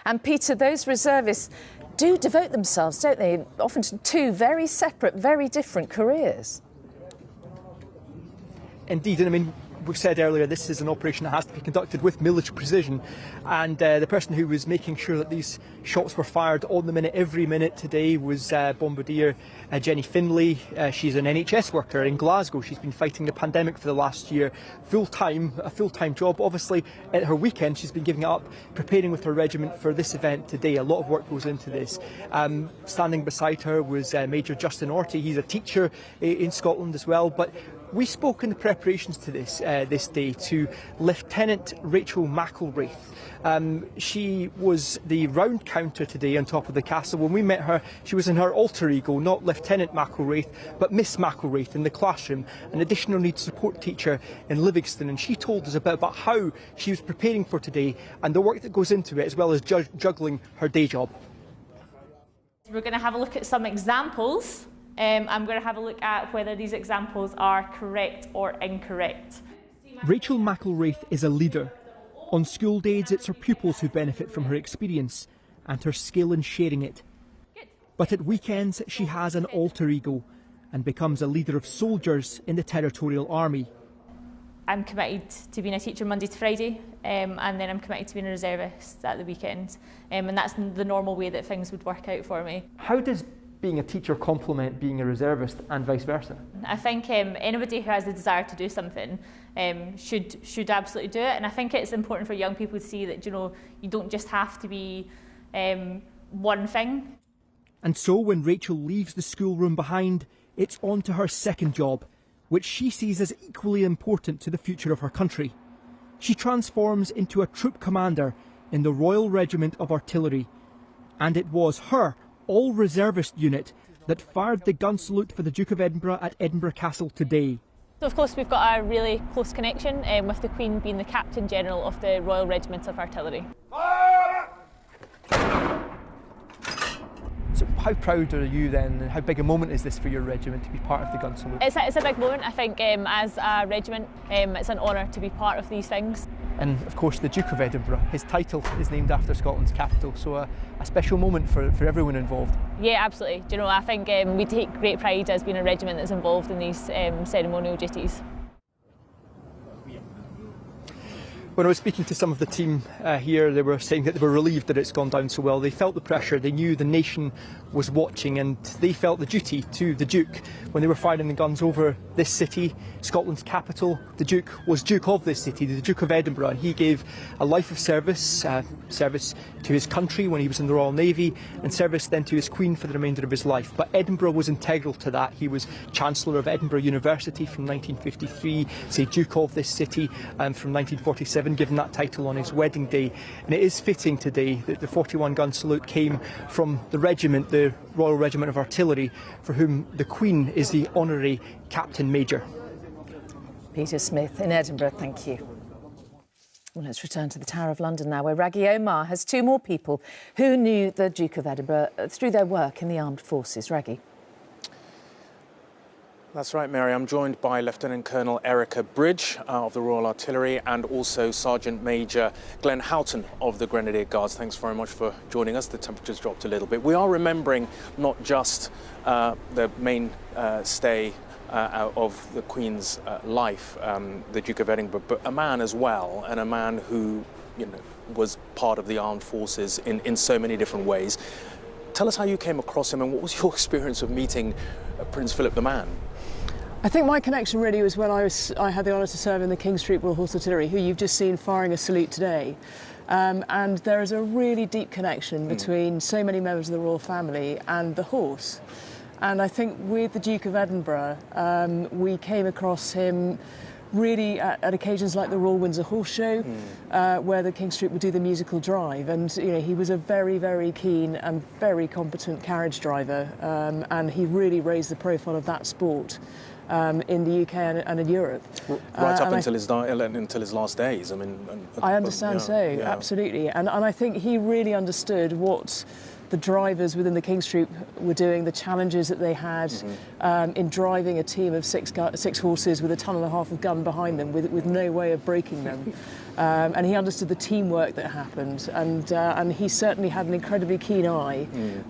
And Peter, those reservists do devote themselves, don't they, often to two very separate, very different careers. Indeed, and I mean, we've said earlier this is an operation that has to be conducted with military precision, and the person who was making sure that these shots were fired on the minute, every minute today, was Bombardier Jenny Finlay. She's an NHS worker in Glasgow. She's been fighting the pandemic for the last year, a full-time job. Obviously, at her weekend, she's been giving it up, preparing with her regiment for this event today. A lot of work goes into this. Standing beside her was Major Justin Orty. He's a teacher in Scotland as well, but we spoke in the preparations to this day to Lieutenant Rachel McElwraith. She was the round counter today on top of the castle. When we met her, she was in her alter ego, not Lieutenant McElwraith, but Miss McElwraith in the classroom, an additional needs support teacher in Livingston. And she told us about how she was preparing for today and the work that goes into it, as well as juggling her day job. We're going to have a look at some examples. I'm going to have a look at whether these examples are correct or incorrect. Rachel McElwraith is a leader. On school days, it's her pupils who benefit from her experience and her skill in sharing it. But at weekends, she has an alter ego and becomes a leader of soldiers in the Territorial Army. I'm committed to being a teacher Monday to Friday, and then I'm committed to being a reservist at the weekend. And that's the normal way that things would work out for me. How does being a teacher complement being a reservist and vice versa? I think anybody who has the desire to do something should absolutely do it, and I think it's important for young people to see that, you know, you don't just have to be one thing. And so when Rachel leaves the schoolroom behind, it's on to her second job, which she sees as equally important to the future of her country. She transforms into a troop commander in the Royal Regiment of Artillery, and it was her all-reservist unit that fired the gun salute for the Duke of Edinburgh at Edinburgh Castle today. So of course we've got a really close connection with the Queen being the Captain General of the Royal Regiment of Artillery. So how proud are you then, and how big a moment is this for your regiment to be part of the gun salute? It's a big moment. I think as a regiment it's an honour to be part of these things. And of course the Duke of Edinburgh, his title is named after Scotland's capital, so a special moment for everyone involved. Yeah, absolutely. Do you know, I think we take great pride as being a regiment that's involved in these ceremonial duties. When I was speaking to some of the team here, they were saying that they were relieved that it's gone down so well. They felt the pressure, they knew the nation was watching, and they felt the duty to the Duke when they were firing the guns over this city, Scotland's capital. The Duke was Duke of this city, the Duke of Edinburgh, and he gave a life of service, service to his country when he was in the Royal Navy, and service then to his Queen for the remainder of his life. But Edinburgh was integral to that. He was Chancellor of Edinburgh University from 1953, say Duke of this city from 1947. Given that title on his wedding day. And it is fitting today that the 41 gun salute came from the regiment, the Royal Regiment of Artillery, for whom the Queen is the honorary Captain Major. Peter Smith in Edinburgh, thank you. Well, let's return to the Tower of London now, where Raggy Omar has two more people who knew the Duke of Edinburgh through their work in the armed forces. Raggy. That's right, Mary. I'm joined by Lieutenant Colonel Erica Bridge of the Royal Artillery and also Sergeant Major Glenn Houghton of the Grenadier Guards. Thanks very much for joining us. The temperature's dropped a little bit. We are remembering not just the main stay of the Queen's life, the Duke of Edinburgh, but a man as well, and a man who, you know, was part of the armed forces in so many different ways. Tell us how you came across him and what was your experience of meeting Prince Philip the Man? I think my connection really was when I had the honour to serve in the King Street Royal Artillery, who you've just seen firing a salute today. And there is a really deep connection between so many members of the royal family and the horse. And I think with the Duke of Edinburgh, we came across him really at occasions like the Royal Windsor Horse Show, where the King Street would do the musical drive. And you know, he was a very, very keen and very competent carriage driver, and he really raised the profile of that sport in the UK and in Europe. Right up until his last days. I mean, I understand absolutely. And I think he really understood what the drivers within the King Street were doing, the challenges that they had in driving a team of six horses with a ton and a half of gun behind them with no way of breaking them. And he understood the teamwork that happened, and he certainly had an incredibly keen eye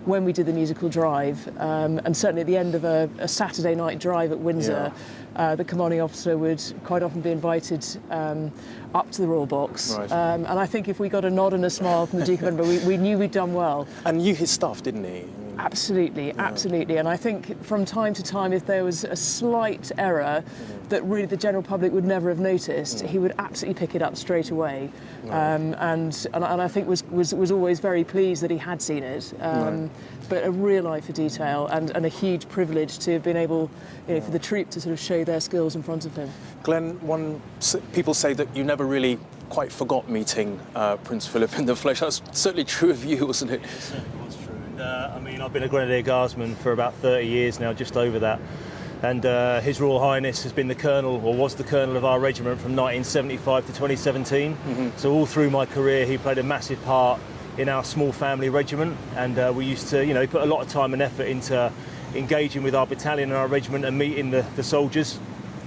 when we did the musical drive, and certainly at the end of a Saturday night drive at Windsor, the commanding officer would quite often be invited up to the Royal Box, Right. and I think if we got a nod and a smile from the Duke of Edinburgh, we knew we'd done well. And knew his stuff, didn't he? Absolutely, absolutely. And I think from time to time, if there was a slight error that really the general public would never have noticed, he would absolutely pick it up straight away. And I think was always very pleased that he had seen it. But a real eye for detail and a huge privilege to have been able, for the troop to sort of show their skills in front of him. Glenn, people say that you never really quite forgot meeting Prince Philip in the flesh. That's certainly true of you, wasn't it? I mean, I've been a Grenadier Guardsman for about 30 years now, just over that. And His Royal Highness has been the colonel, or was the colonel of our regiment from 1975 to 2017. So all through my career, he played a massive part in our small family regiment. And we used to, put a lot of time and effort into engaging with our battalion and our regiment and meeting the soldiers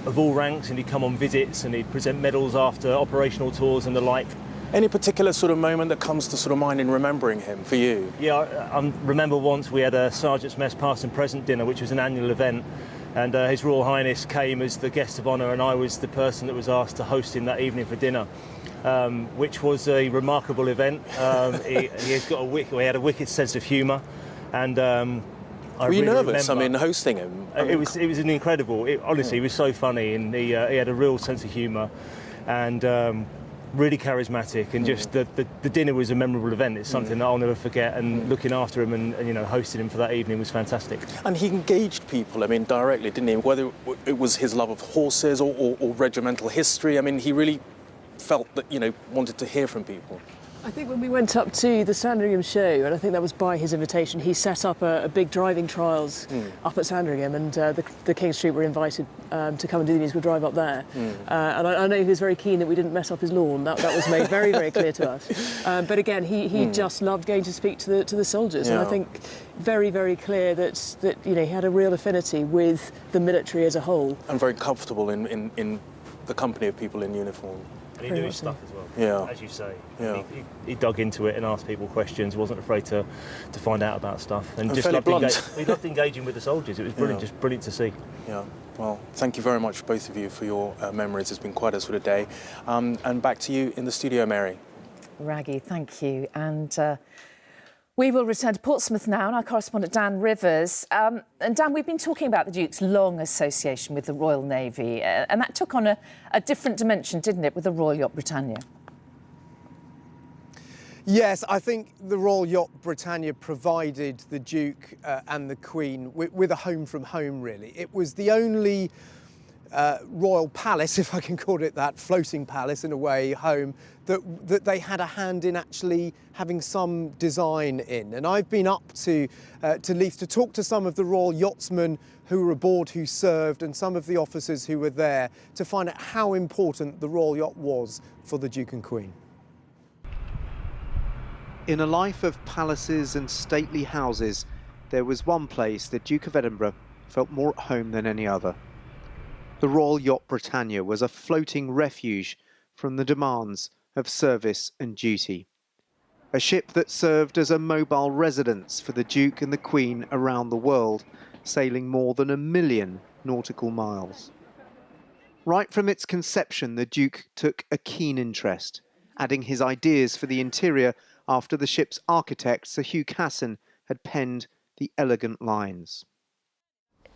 of all ranks. And he'd come on visits and he'd present medals after operational tours and the like. Any particular sort of moment that comes to sort of mind in remembering him for you? Yeah, I remember once we had a Sergeant's Mess Past and Present dinner, which was an annual event, and His Royal Highness came as the guest of honour, and I was the person that was asked to host him that evening for dinner, which was a remarkable event. He had a wicked sense of humour, and Were you nervous? I mean, hosting him. It was an incredible. Honestly, he was so funny, and he had a real sense of humour, and. Really charismatic, and just the dinner was a memorable event. It's something that I'll never forget, and looking after him and hosting him for that evening was fantastic. And he engaged people, I mean, directly, didn't he? Whether it was his love of horses or regimental history, I mean, he really felt that, wanted to hear from people. I think when we went up to the Sandringham show, and I think that was by his invitation, he set up a big driving trials up at Sandringham, and the King Street were invited to come and do the musical drive up there. And I know he was very keen that we didn't mess up his lawn. That was made very, very clear to us. But again, he just loved going to speak to the soldiers, and I think very, very clear that he had a real affinity with the military as a whole. And very comfortable in the company of people in uniform. And he knew his stuff as well, as you say. Yeah. He dug into it and asked people questions, wasn't afraid to find out about stuff. And just he loved engaging with the soldiers. It was brilliant, just brilliant to see. Yeah, well, thank you very much, both of you, for your memories. It's been quite a sort of day. And back to you in the studio, Mary. Raggy, thank you. And we will return to Portsmouth now, and our correspondent Dan Rivers. And Dan, we've been talking about the Duke's long association with the Royal Navy, and that took on a different dimension, didn't it, with the Royal Yacht Britannia? Yes, I think the Royal Yacht Britannia provided the Duke and the Queen with a home from home, really. It was the only royal palace, if I can call it that, floating palace in a way, home, that they had a hand in actually having some design in. And I've been up to Leith to talk to some of the royal yachtsmen who were aboard, who served, and some of the officers who were there to find out how important the Royal Yacht was for the Duke and Queen. In a life of palaces and stately houses, there was one place the Duke of Edinburgh felt more at home than any other. The Royal Yacht Britannia was a floating refuge from the demands of service and duty. A ship that served as a mobile residence for the Duke and the Queen around the world, sailing more than 1 million nautical miles. Right from its conception, the Duke took a keen interest, adding his ideas for the interior after the ship's architect, Sir Hugh Casson, had penned the elegant lines.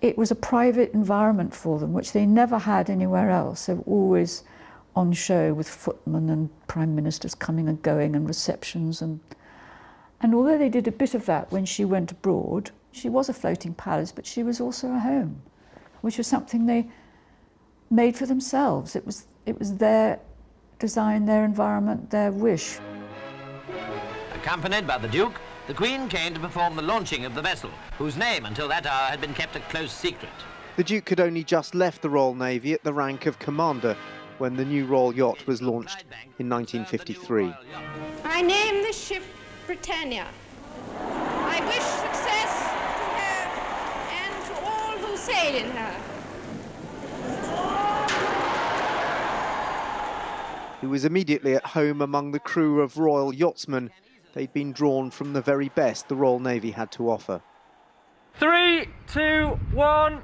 It was a private environment for them, which they never had anywhere else. They were always on show with footmen and prime ministers coming and going and receptions. And although they did a bit of that when she went abroad, she was a floating palace, but she was also a home, which was something they made for themselves. It was their design, their environment, their wish. Accompanied by the Duke, the Queen came to perform the launching of the vessel, whose name until that hour had been kept a close secret. The Duke had only just left the Royal Navy at the rank of commander when the new Royal Yacht was launched in 1953. I name this ship Britannia. I wish success to her and to all who sail in her. He was immediately at home among the crew of Royal Yachtsmen. They'd been drawn from the very best the Royal Navy had to offer. 3, 2, 1.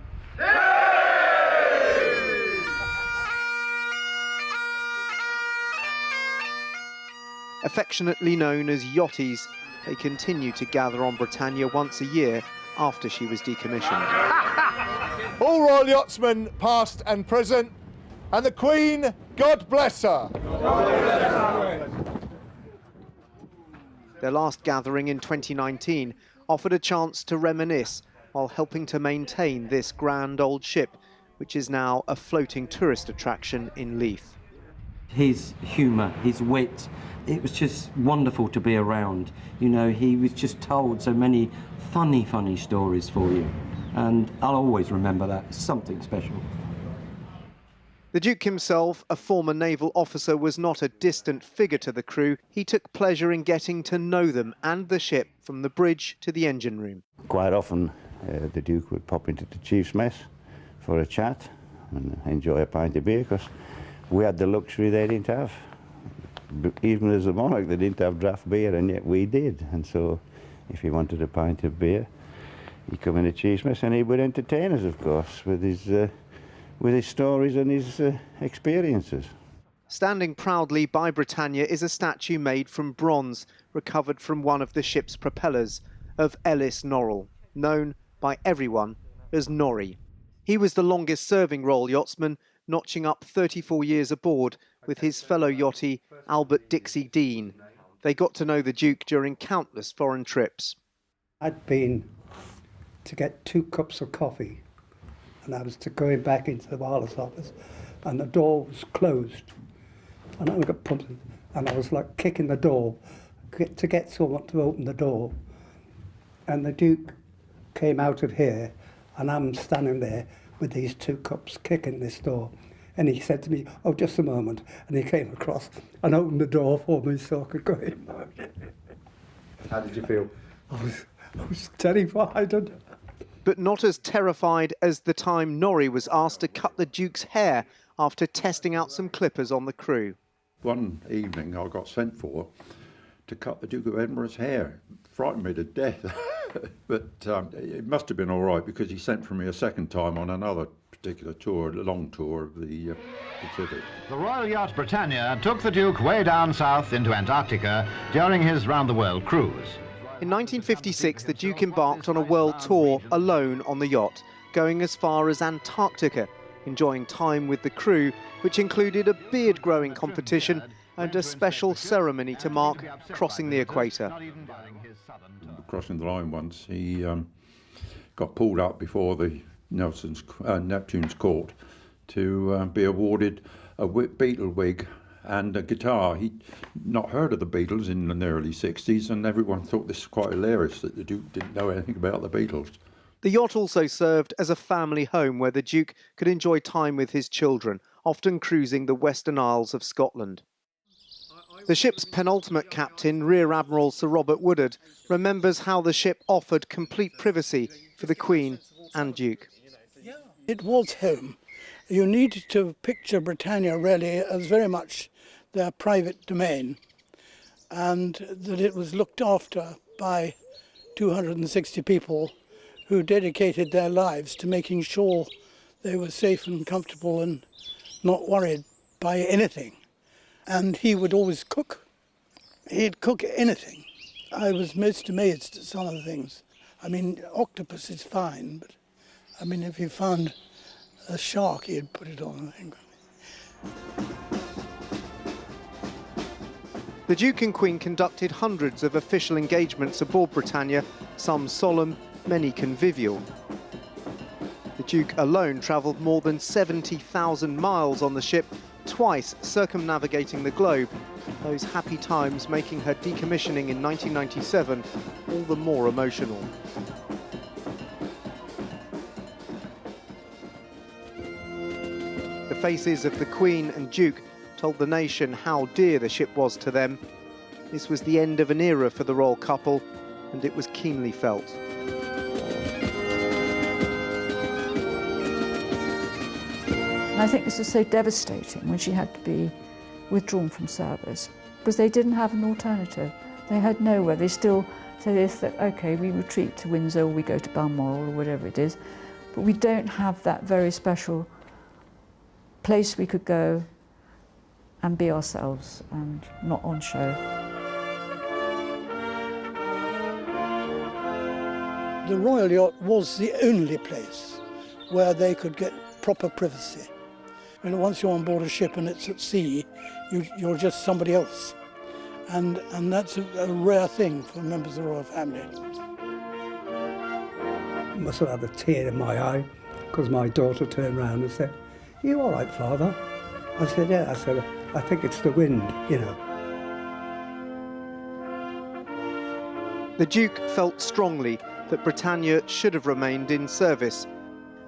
Affectionately known as yachties, they continue to gather on Britannia once a year after she was decommissioned. All Royal Yachtsmen, past and present, and the Queen, God bless her. Their last gathering in 2019 offered a chance to reminisce while helping to maintain this grand old ship, which is now a floating tourist attraction in Leith. His humour, his wit, it was just wonderful to be around. You know, he was just told so many funny stories for you. And I'll always remember that. It's something special. The Duke himself, a former naval officer, was not a distant figure to the crew. He took pleasure in getting to know them and the ship from the bridge to the engine room. Quite often the Duke would pop into the chief's mess for a chat and enjoy a pint of beer, because we had the luxury they didn't have. Even as a monarch, they didn't have draft beer, and yet we did. And so if he wanted a pint of beer, he'd come in the chief's mess and he would entertain us, of course, with his stories and his experiences. Standing proudly by Britannia is a statue made from bronze, recovered from one of the ship's propellers, of Ellis Norrell, known by everyone as Norrie. He was the longest-serving Royal Yachtsman, notching up 34 years aboard with his fellow yachtie Albert Dixie Dean. They got to know the Duke during countless foreign trips. I'd been to get 2 cups of coffee, and I was going back into the wireless office, and the door was closed. And I got pumped, and I was like kicking the door to get someone to open the door. And the Duke came out of here, and I'm standing there with these 2 cups kicking this door. And he said to me, "Oh, just a moment." And he came across and opened the door for me so I could go in. How did you feel? I was terrified. But not as terrified as the time Norrie was asked to cut the Duke's hair after testing out some clippers on the crew. One evening I got sent for to cut the Duke of Edinburgh's hair. It frightened me to death. But it must have been all right, because he sent for me a second time on another particular tour, a long tour of the Pacific. The Royal Yacht Britannia took the Duke way down south into Antarctica during his round-the-world cruise. In 1956, the Duke embarked on a world tour alone on the yacht, going as far as Antarctica, enjoying time with the crew, which included a beard-growing competition and a special ceremony to mark crossing the equator. Crossing the line once, he got pulled up before the Neptune's court to be awarded a Beatle wig and a guitar. He'd not heard of the Beatles in the early 60s, and everyone thought this was quite hilarious that the Duke didn't know anything about the Beatles. The yacht also served as a family home where the Duke could enjoy time with his children, often cruising the Western Isles of Scotland. The ship's penultimate captain, Rear Admiral Sir Robert Woodard, remembers how the ship offered complete privacy for the Queen and Duke. It was home. You needed to picture Britannia really as very much their private domain, and that it was looked after by 260 people who dedicated their lives to making sure they were safe and comfortable and not worried by anything. And he would always cook. He'd cook anything. I was most amazed at some of the things. I mean, octopus is fine, but I mean, if he found a shark, he'd put it on, I think. The Duke and Queen conducted hundreds of official engagements aboard Britannia, some solemn, many convivial. The Duke alone travelled more than 70,000 miles on the ship, twice circumnavigating the globe, those happy times making her decommissioning in 1997 all the more emotional. The faces of the Queen and Duke told the nation how dear the ship was to them. This was the end of an era for the royal couple, and it was keenly felt. I think this was so devastating when she had to be withdrawn from service because they didn't have an alternative. They had nowhere. They still say this, that, OK, we retreat to Windsor or we go to Balmoral or whatever it is, but we don't have that very special place we could go and be ourselves and not on show. The Royal Yacht was the only place where they could get proper privacy. And once you're on board a ship and it's at sea, you're just somebody else. And that's a rare thing for members of the royal family. I must have had a tear in my eye because my daughter turned round and said, "Are you all right, Father?" I said, "Yeah." I said, "I think it's the wind, you know." The Duke felt strongly that Britannia should have remained in service.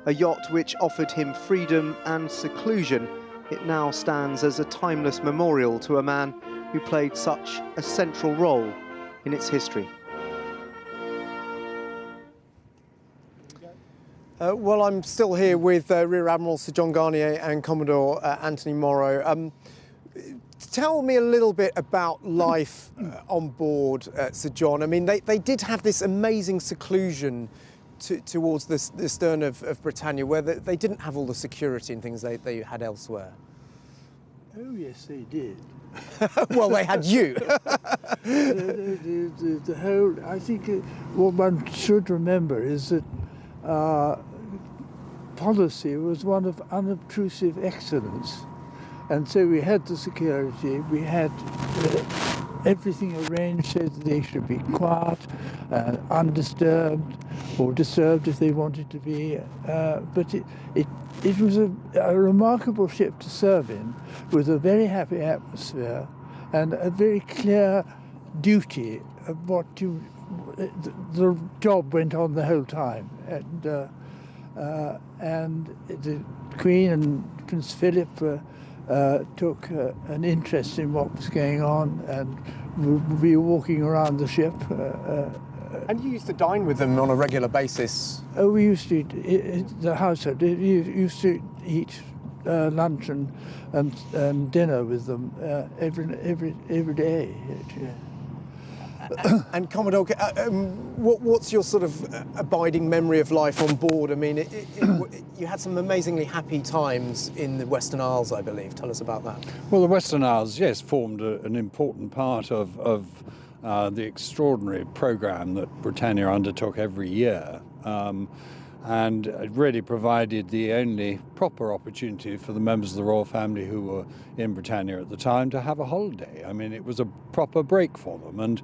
A yacht which offered him freedom and seclusion, it now stands as a timeless memorial to a man who played such a central role in its history. Well, I'm still here with Rear Admiral Sir John Garnier and Commodore Anthony Morrow. Tell me a little bit about life on board, Sir John. I mean, they did have this amazing seclusion towards the stern of Britannia, where they didn't have all the security and things they had elsewhere. Oh, yes, they did. Well, they had you. the whole, I think what one should remember is that policy was one of unobtrusive excellence. And so we had the security, we had everything arranged so that they should be quiet, undisturbed, or disturbed if they wanted to be. But it was a remarkable ship to serve in, with a very happy atmosphere and a very clear duty of what the job went on the whole time. And the Queen and Prince Philip took an interest in what was going on, and we were walking around the ship. And you used to dine with them on a regular basis? Oh, we used to eat, the household used to eat lunch and dinner with them every day. And Commodore, what's your sort of abiding memory of life on board? I mean, you had some amazingly happy times in the Western Isles, I believe. Tell us about that. Well, the Western Isles, yes, formed an important part of the extraordinary programme that Britannia undertook every year. And it really provided the only proper opportunity for the members of the royal family who were in Britannia at the time to have a holiday. I mean, it was a proper break for them, and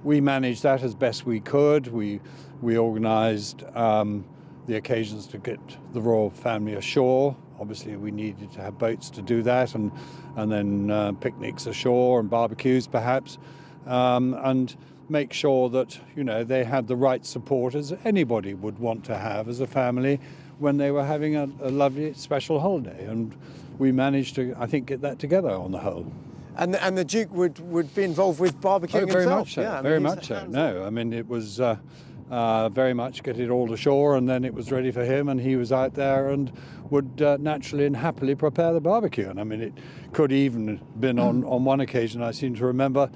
we managed that as best we could. We organised the occasions to get the royal family ashore. Obviously, we needed to have boats to do that, and then picnics ashore and barbecues perhaps, and make sure that, you know, they had the right support as anybody would want to have as a family when they were having a lovely special holiday. And we managed to, I think, get that together on the whole. And the Duke would be involved with barbecuing very himself? Much so, yeah, very much so. No, I mean, it was very much get it all ashore, and then it was ready for him, and he was out there and would naturally and happily prepare the barbecue. And I mean, it could even have been on one occasion, I seem to remember,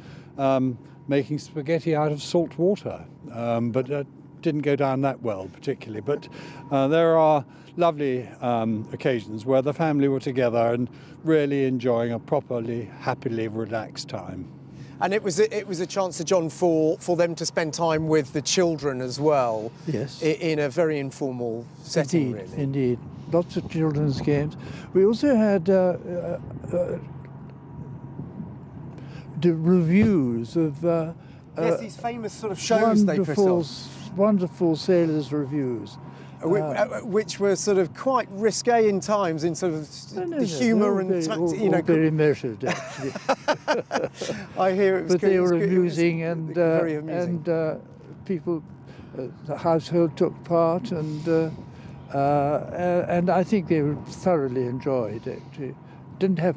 making spaghetti out of salt water, but didn't go down that well particularly. But there are lovely occasions where the family were together and really enjoying a properly, happily relaxed time. And it was a chance, Sir John, for them to spend time with the children as well. Yes. In a very informal setting, indeed, really. Indeed, lots of children's games. We also had the reviews of yes, these famous sort of shows they put on. Wonderful sailors' reviews. Which were sort of quite risque in times, in sort of the humour and you know, very measured, actually. I hear it was but good. they were amusing, and very amusing. And people, the household took part, and I think they were thoroughly enjoyed. Actually, didn't have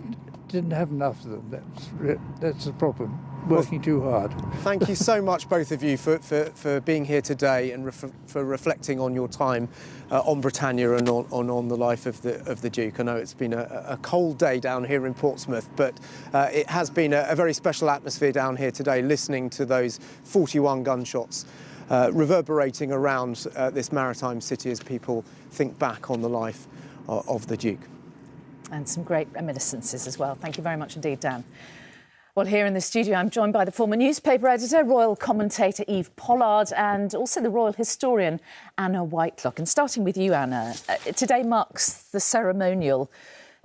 enough of them. That's the problem. working too hard. Thank you so much, both of you, for being here today and for reflecting on your time on Britannia and on the life of the Duke. I know it's been a cold day down here in Portsmouth, but it has been a very special atmosphere down here today, listening to those 41 gunshots reverberating around this maritime city as people think back on the life of the Duke. And some great reminiscences as well. Thank you very much indeed, Dan. Well, here in the studio, I'm joined by the former newspaper editor, royal commentator Eve Pollard, and also the royal historian Anna Whitelock. And starting with you, Anna, today marks the ceremonial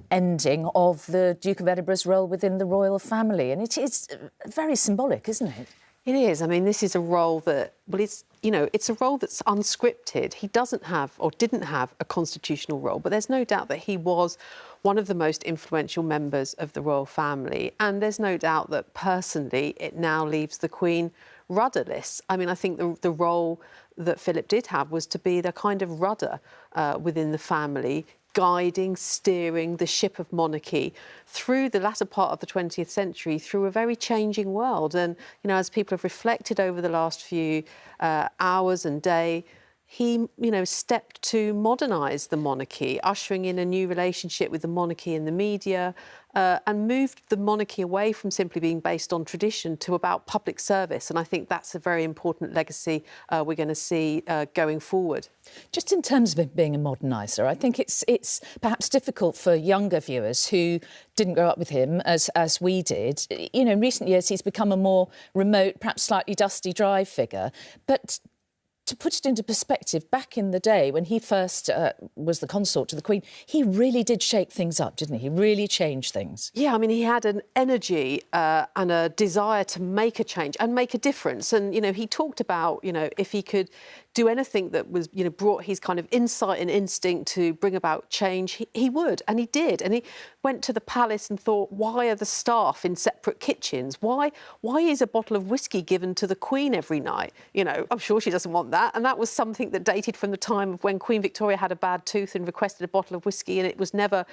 ending of the Duke of Edinburgh's role within the royal family, and it is very symbolic, isn't it? It is. I mean, this is a role that, well, it's a role that's unscripted. He doesn't have, or didn't have, a constitutional role, but there's no doubt that he was one of the most influential members of the royal family. And there's no doubt that personally it now leaves the Queen rudderless. I mean, I think the role that Philip did have was to be the kind of rudder within the family, guiding, steering the ship of monarchy through the latter part of the 20th century, through a very changing world. And, you know, as people have reflected over the last few hours and day, he, stepped to modernise the monarchy, ushering in a new relationship with the monarchy and the media, and moved the monarchy away from simply being based on tradition to about public service. And I think that's a very important legacy we're going to see going forward. Just in terms of him being a moderniser, I think it's perhaps difficult for younger viewers who didn't grow up with him as we did. In recent years, he's become a more remote, perhaps slightly dusty, dry figure. But to put it into perspective, back in the day when he first was the consort to the Queen, he really did shake things up, didn't he? He really changed things. Yeah, I mean, he had an energy and a desire to make a change and make a difference. And, he talked about, if he could do anything that was, brought his kind of insight and instinct to bring about change, he would, and he did. And he went to the palace and thought, why are the staff in separate kitchens? Why is a bottle of whiskey given to the Queen every night? I'm sure she doesn't want that. And that was something that dated from the time of when Queen Victoria had a bad tooth and requested a bottle of whiskey, and it was never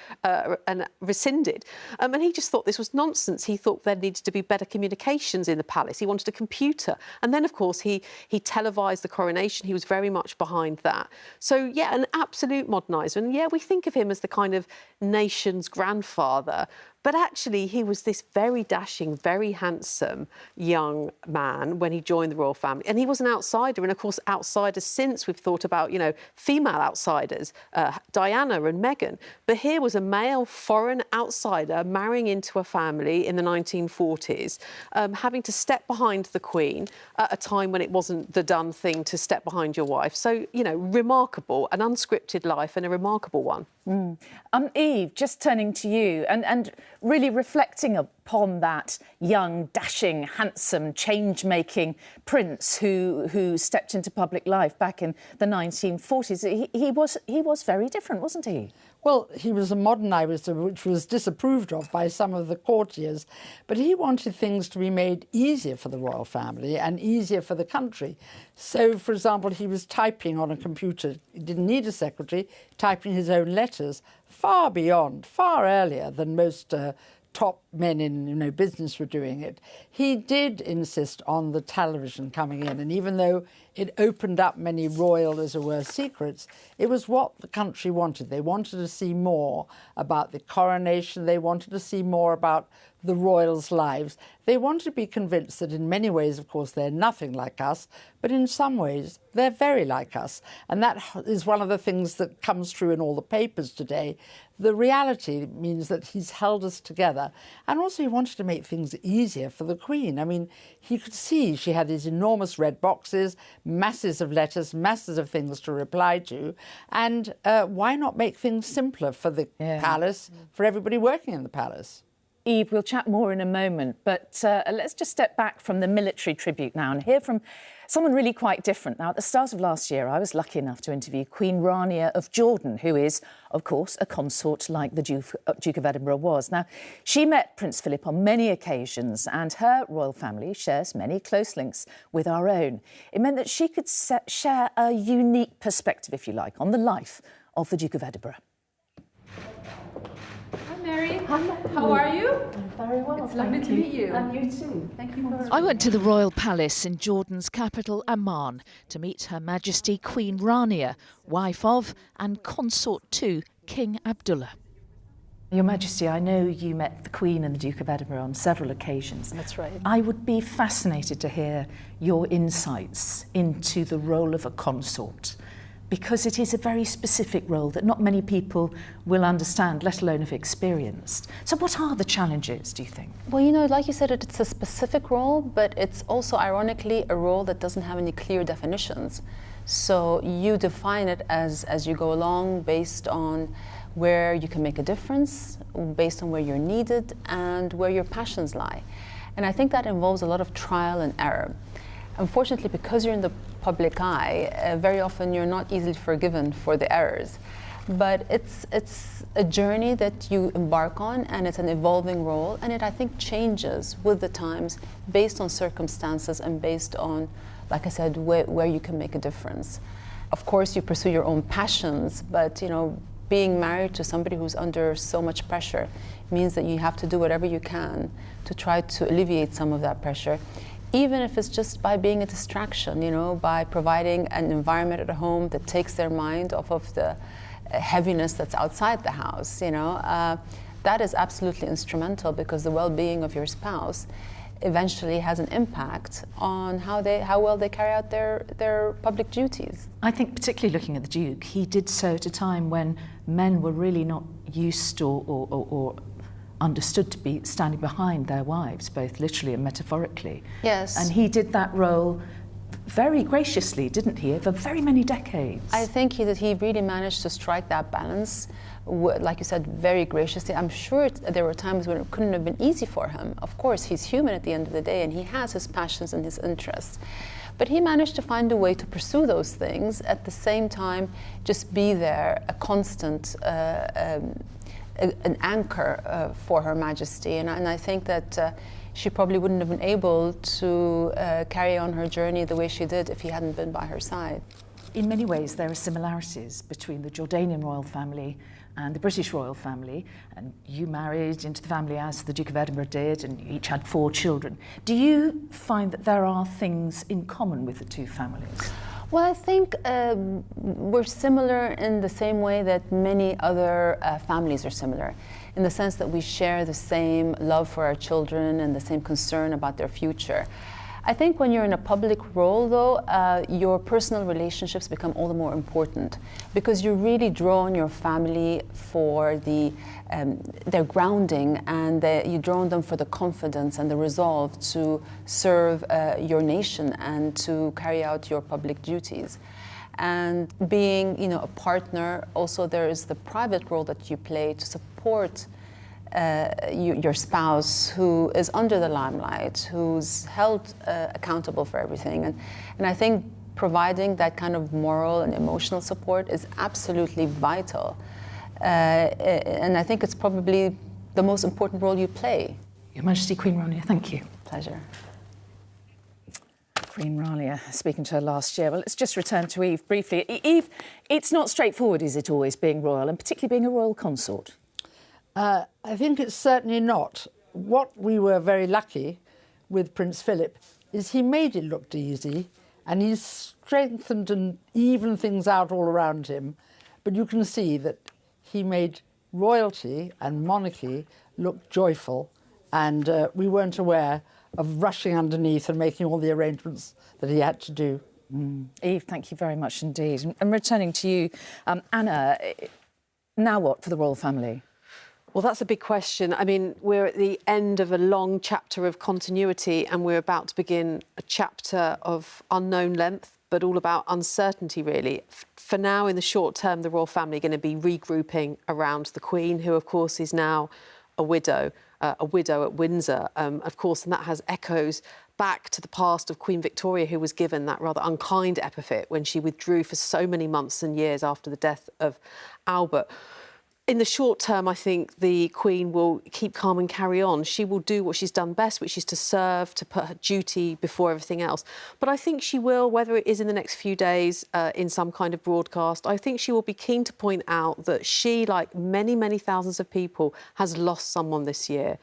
rescinded. And he just thought this was nonsense. He thought there needed to be better communications in the palace. He wanted a computer. And then, of course, he televised the coronation. He was very much behind that. So, yeah, an absolute moderniser. And, yeah, we think of him as the kind of nation's grandfather, but actually he was this very dashing, very handsome young man when he joined the royal family. And he was an outsider. And, of course, outsiders since we've thought about, female outsiders, Diana and Meghan. But here was a male foreign outsider marrying into a family in the 1940s, having to step behind the Queen at a time when it wasn't the done thing to step behind your wife. So, remarkable, an unscripted life and a remarkable one. Eve, just turning to you and really reflecting upon that young, dashing, handsome, change-making prince who stepped into public life back in the 1940s. He was very different, wasn't he? Well, he was a moderniser, which was disapproved of by some of the courtiers, but he wanted things to be made easier for the royal family and easier for the country. So, for example, he was typing on a computer. He didn't need a secretary, typing his own letters far earlier than most top men in business were doing it. He did insist on the television coming in, and even though it opened up many royal, as it were, secrets, it was what the country wanted. They wanted to see more about the coronation. They wanted to see more about the royals' lives. They wanted to be convinced that in many ways, of course, they're nothing like us, but in some ways they're very like us. And that is one of the things that comes through in all the papers today. The reality means that he's held us together. And also he wanted to make things easier for the Queen. I mean, he could see she had these enormous red boxes, masses of letters, masses of things to reply to. And why not make things simpler for the palace, for everybody working in the palace? Eve, we'll chat more in a moment, but let's just step back from the military tribute now and hear from someone really quite different. Now, at the start of last year, I was lucky enough to interview Queen Rania of Jordan, who is, of course, a consort like the Duke of Edinburgh was. Now, she met Prince Philip on many occasions, and her royal family shares many close links with our own. It meant that she could share a unique perspective, if you like, on the life of the Duke of Edinburgh. Hi, Mary. How are you? I'm very well. It's lovely to meet you. And you too. Thank you for... I went to the Royal Palace in Jordan's capital, Amman, to meet Her Majesty Queen Rania, wife of and consort to King Abdullah. Your Majesty, I know you met the Queen and the Duke of Edinburgh on several occasions. That's right. I would be fascinated to hear your insights into the role of a consort, because it is a very specific role that not many people will understand, let alone have experienced. So what are the challenges, do you think? Well, you know, like you said, it's a specific role, but it's also ironically a role that doesn't have any clear definitions. So you define it as you go along based on where you can make a difference, based on where you're needed and where your passions lie. And I think that involves a lot of trial and error. Unfortunately, because you're in the public eye, very often you're not easily forgiven for the errors. But it's a journey that you embark on, and it's an evolving role, and it, I think, changes with the times based on circumstances and based on, like I said, where you can make a difference. Of course, you pursue your own passions, but, you know, being married to somebody who's under so much pressure means that you have to do whatever you can to try to alleviate some of that pressure, even if it's just by being a distraction, you know, by providing an environment at home that takes their mind off of the heaviness that's outside the house, you know. That is absolutely instrumental, because the well-being of your spouse eventually has an impact on how well they carry out their public duties. I think particularly looking at the Duke, he did so at a time when men were really not used or understood to be standing behind their wives, both literally and metaphorically. Yes. And he did that role very graciously, didn't he, over very many decades? I think he really managed to strike that balance, like you said, very graciously. I'm sure there were times when it couldn't have been easy for him. Of course, he's human at the end of the day, and he has his passions and his interests. But he managed to find a way to pursue those things, at the same time just be there, a constant, an anchor for Her Majesty. And I think that she probably wouldn't have been able to carry on her journey the way she did if he hadn't been by her side. In many ways, there are similarities between the Jordanian royal family and the British royal family, and you married into the family as the Duke of Edinburgh did, and you each had 4 children. Do you find that there are things in common with the two families? Well, I think we're similar in the same way that many other families are similar, in the sense that we share the same love for our children and the same concern about their future. I think when you're in a public role, though, your personal relationships become all the more important, because you really draw on your family for their grounding, and you draw on them for the confidence and the resolve to serve your nation and to carry out your public duties. And being, you know, a partner, also there is the private role that you play to support your spouse who is under the limelight, who's held accountable for everything. And I think providing that kind of moral and emotional support is absolutely vital. And I think it's probably the most important role you play. Your Majesty, Queen Rania, thank you. Pleasure. Queen Rania speaking to her last year. Well, let's just return to Eve briefly. Eve, it's not straightforward, is it always, being royal, and particularly being a royal consort? I think it's certainly not. What we were very lucky with Prince Philip is he made it look easy, and he's strengthened and evened things out all around him. But you can see that he made royalty and monarchy look joyful, and we weren't aware of rushing underneath and making all the arrangements that he had to do. Eve, thank you very much indeed. And returning to you, Anna, now what for the royal family? Well, that's a big question. I mean, we're at the end of a long chapter of continuity, and we're about to begin a chapter of unknown length, but all about uncertainty, really. For now, in the short term, the royal family are going to be regrouping around the Queen, who, of course, is now a widow at Windsor, of course, and that has echoes back to the past of Queen Victoria, who was given that rather unkind epithet when she withdrew for so many months and years after the death of Albert. In the short term, I think the Queen will keep calm and carry on. She will do what she's done best, which is to serve, to put her duty before everything else. But I think she will, whether it is in the next few days in some kind of broadcast, I think she will be keen to point out that she, like many, many thousands of people, has lost someone this year.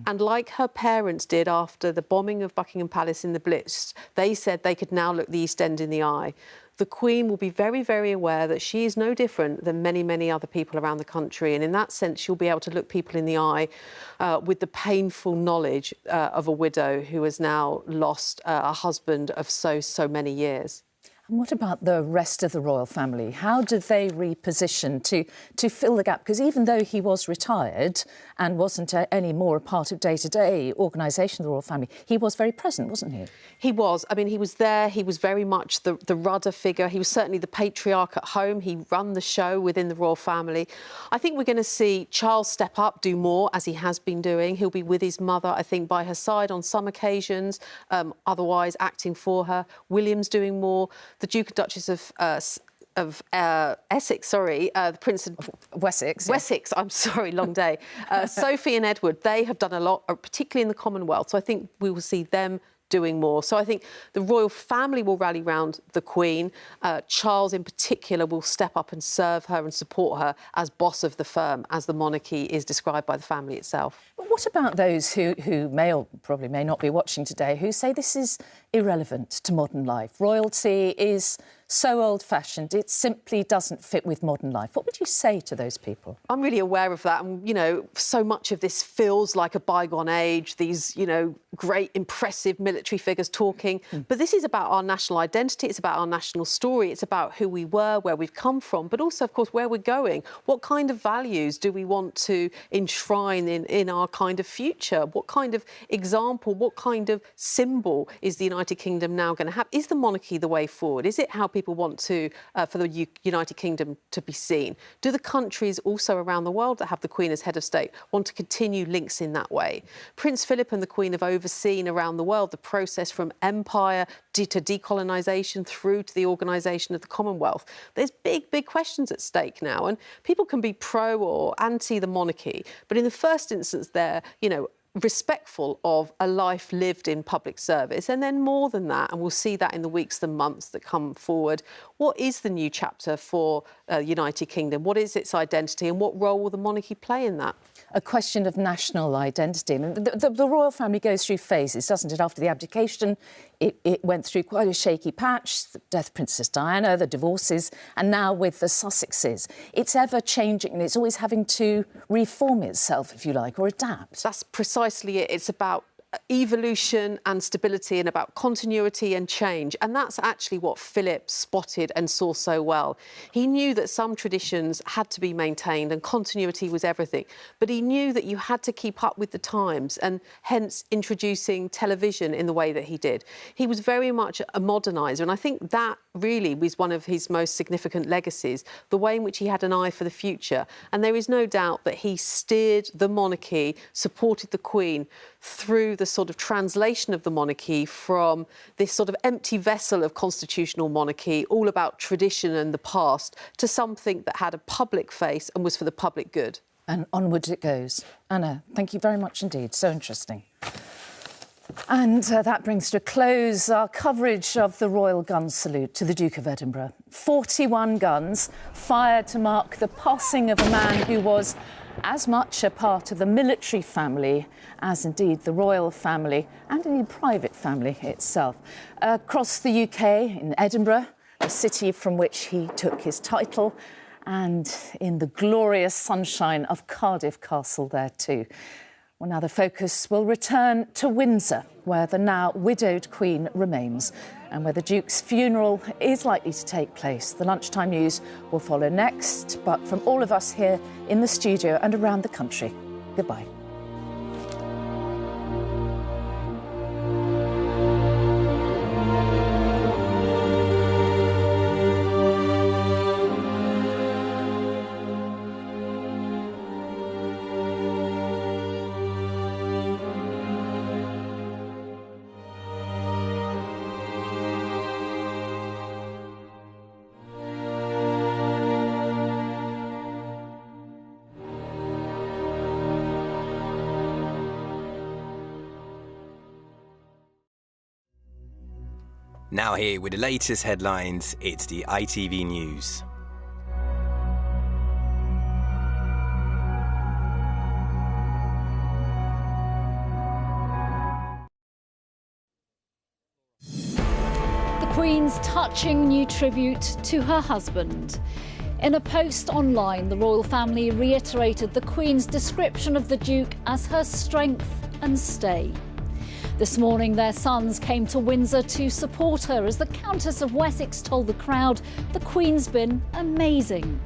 And like her parents did after the bombing of Buckingham Palace in the Blitz, they said they could now look the East End in the eye. The Queen will be very, very aware that she is no different than many, many other people around the country. And in that sense, she'll be able to look people in the eye with the painful knowledge of a widow who has now lost a husband of so many years. And what about the rest of the royal family? How did they reposition to fill the gap? Because even though he was retired and wasn't any more a part of day-to-day organisation of the royal family, he was very present, wasn't he? He was. I mean, he was there. He was very much the rudder figure. He was certainly the patriarch at home. He ran the show within the royal family. I think we're going to see Charles step up, do more, as he has been doing. He'll be with his mother, I think, by her side on some occasions, otherwise acting for her. William's doing more. The Duke and Duchess of Essex, the Prince of Wessex. Wessex, I'm sorry, long day. Sophie and Edward, they have done a lot, particularly in the Commonwealth. So I think we will see them doing more. So I think the royal family will rally round the Queen. Charles, in particular, will step up and serve her and support her as boss of the firm, as the monarchy is described by the family itself. But what about those who may or probably may not be watching today, who say this is irrelevant to modern life? Royalty is so old-fashioned, it simply doesn't fit with modern life. What would you say to those people? I'm really aware of that. And, you know, so much of this feels like a bygone age, these, you know, great, impressive military figures talking. But this is about our national identity. It's about our national story. It's about who we were, where we've come from, but also, of course, where we're going. What kind of values do we want to enshrine in our kind of future? What kind of example, what kind of symbol is the United Kingdom now going to have? Is the monarchy the way forward? Is it how people want to, for the United Kingdom to be seen? Do the countries also around the world that have the Queen as head of state want to continue links in that way? Prince Philip and the Queen have overseen around the world the process from empire to decolonisation through to the organisation of the Commonwealth. There's big, big questions at stake now, and people can be pro or anti the monarchy, but in the first instance they're, you know, respectful of a life lived in public service, and then more than that, and we'll see that in the weeks and months that come forward. What is the new chapter for United Kingdom? What is its identity, and what role will the monarchy play in that? A question of national identity. I mean, the royal family goes through phases, doesn't it? After the abdication, it went through quite a shaky patch, the death of Princess Diana, the divorces, and now with the Sussexes. It's ever-changing and it's always having to reform itself, if you like, or adapt. That's precisely it. It's about evolution and stability and about continuity and change. And that's actually what Philip spotted and saw so well. He knew that some traditions had to be maintained and continuity was everything. But he knew that you had to keep up with the times, and hence introducing television in the way that he did. He was very much a moderniser, and I think that really was one of his most significant legacies, the way in which he had an eye for the future. And there is no doubt that he steered the monarchy, supported the Queen through the sort of translation of the monarchy from this sort of empty vessel of constitutional monarchy, all about tradition and the past, to something that had a public face and was for the public good. And onwards it goes. Anna, thank you very much indeed. So interesting. And that brings to a close our coverage of the Royal Gun Salute to the Duke of Edinburgh. 41 guns fired to mark the passing of a man who was as much a part of the military family as indeed the royal family and indeed private family itself. Across the UK, in Edinburgh, the city from which he took his title, and in the glorious sunshine of Cardiff Castle there too. Well, now the focus will return to Windsor, where the now widowed Queen remains and where the Duke's funeral is likely to take place. The lunchtime news will follow next, but from all of us here in the studio and around the country, goodbye. Now here with the latest headlines, it's the ITV News. The Queen's touching new tribute to her husband. In a post online, the royal family reiterated the Queen's description of the Duke as her strength and stay. This morning, their sons came to Windsor to support her as the Countess of Wessex told the crowd the Queen's been amazing.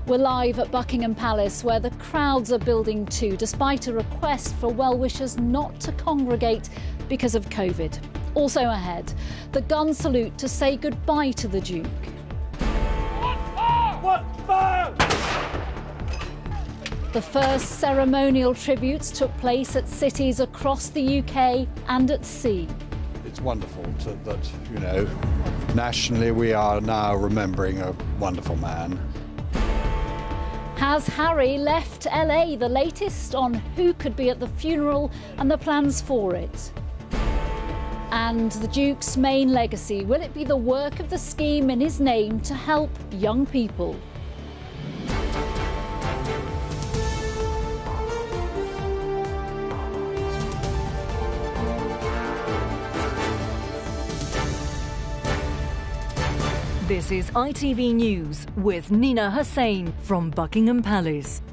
We're live at Buckingham Palace, where the crowds are building too, despite a request for well-wishers not to congregate because of COVID. Also ahead, the gun salute to say goodbye to the Duke. The first ceremonial tributes took place at cities across the UK and at sea. It's wonderful that, you know, nationally we are now remembering a wonderful man. Has Harry left LA? The latest on who could be at the funeral and the plans for it. And the Duke's main legacy, will it be the work of the scheme in his name to help young people? This is ITV News with Nina Hussain from Buckingham Palace.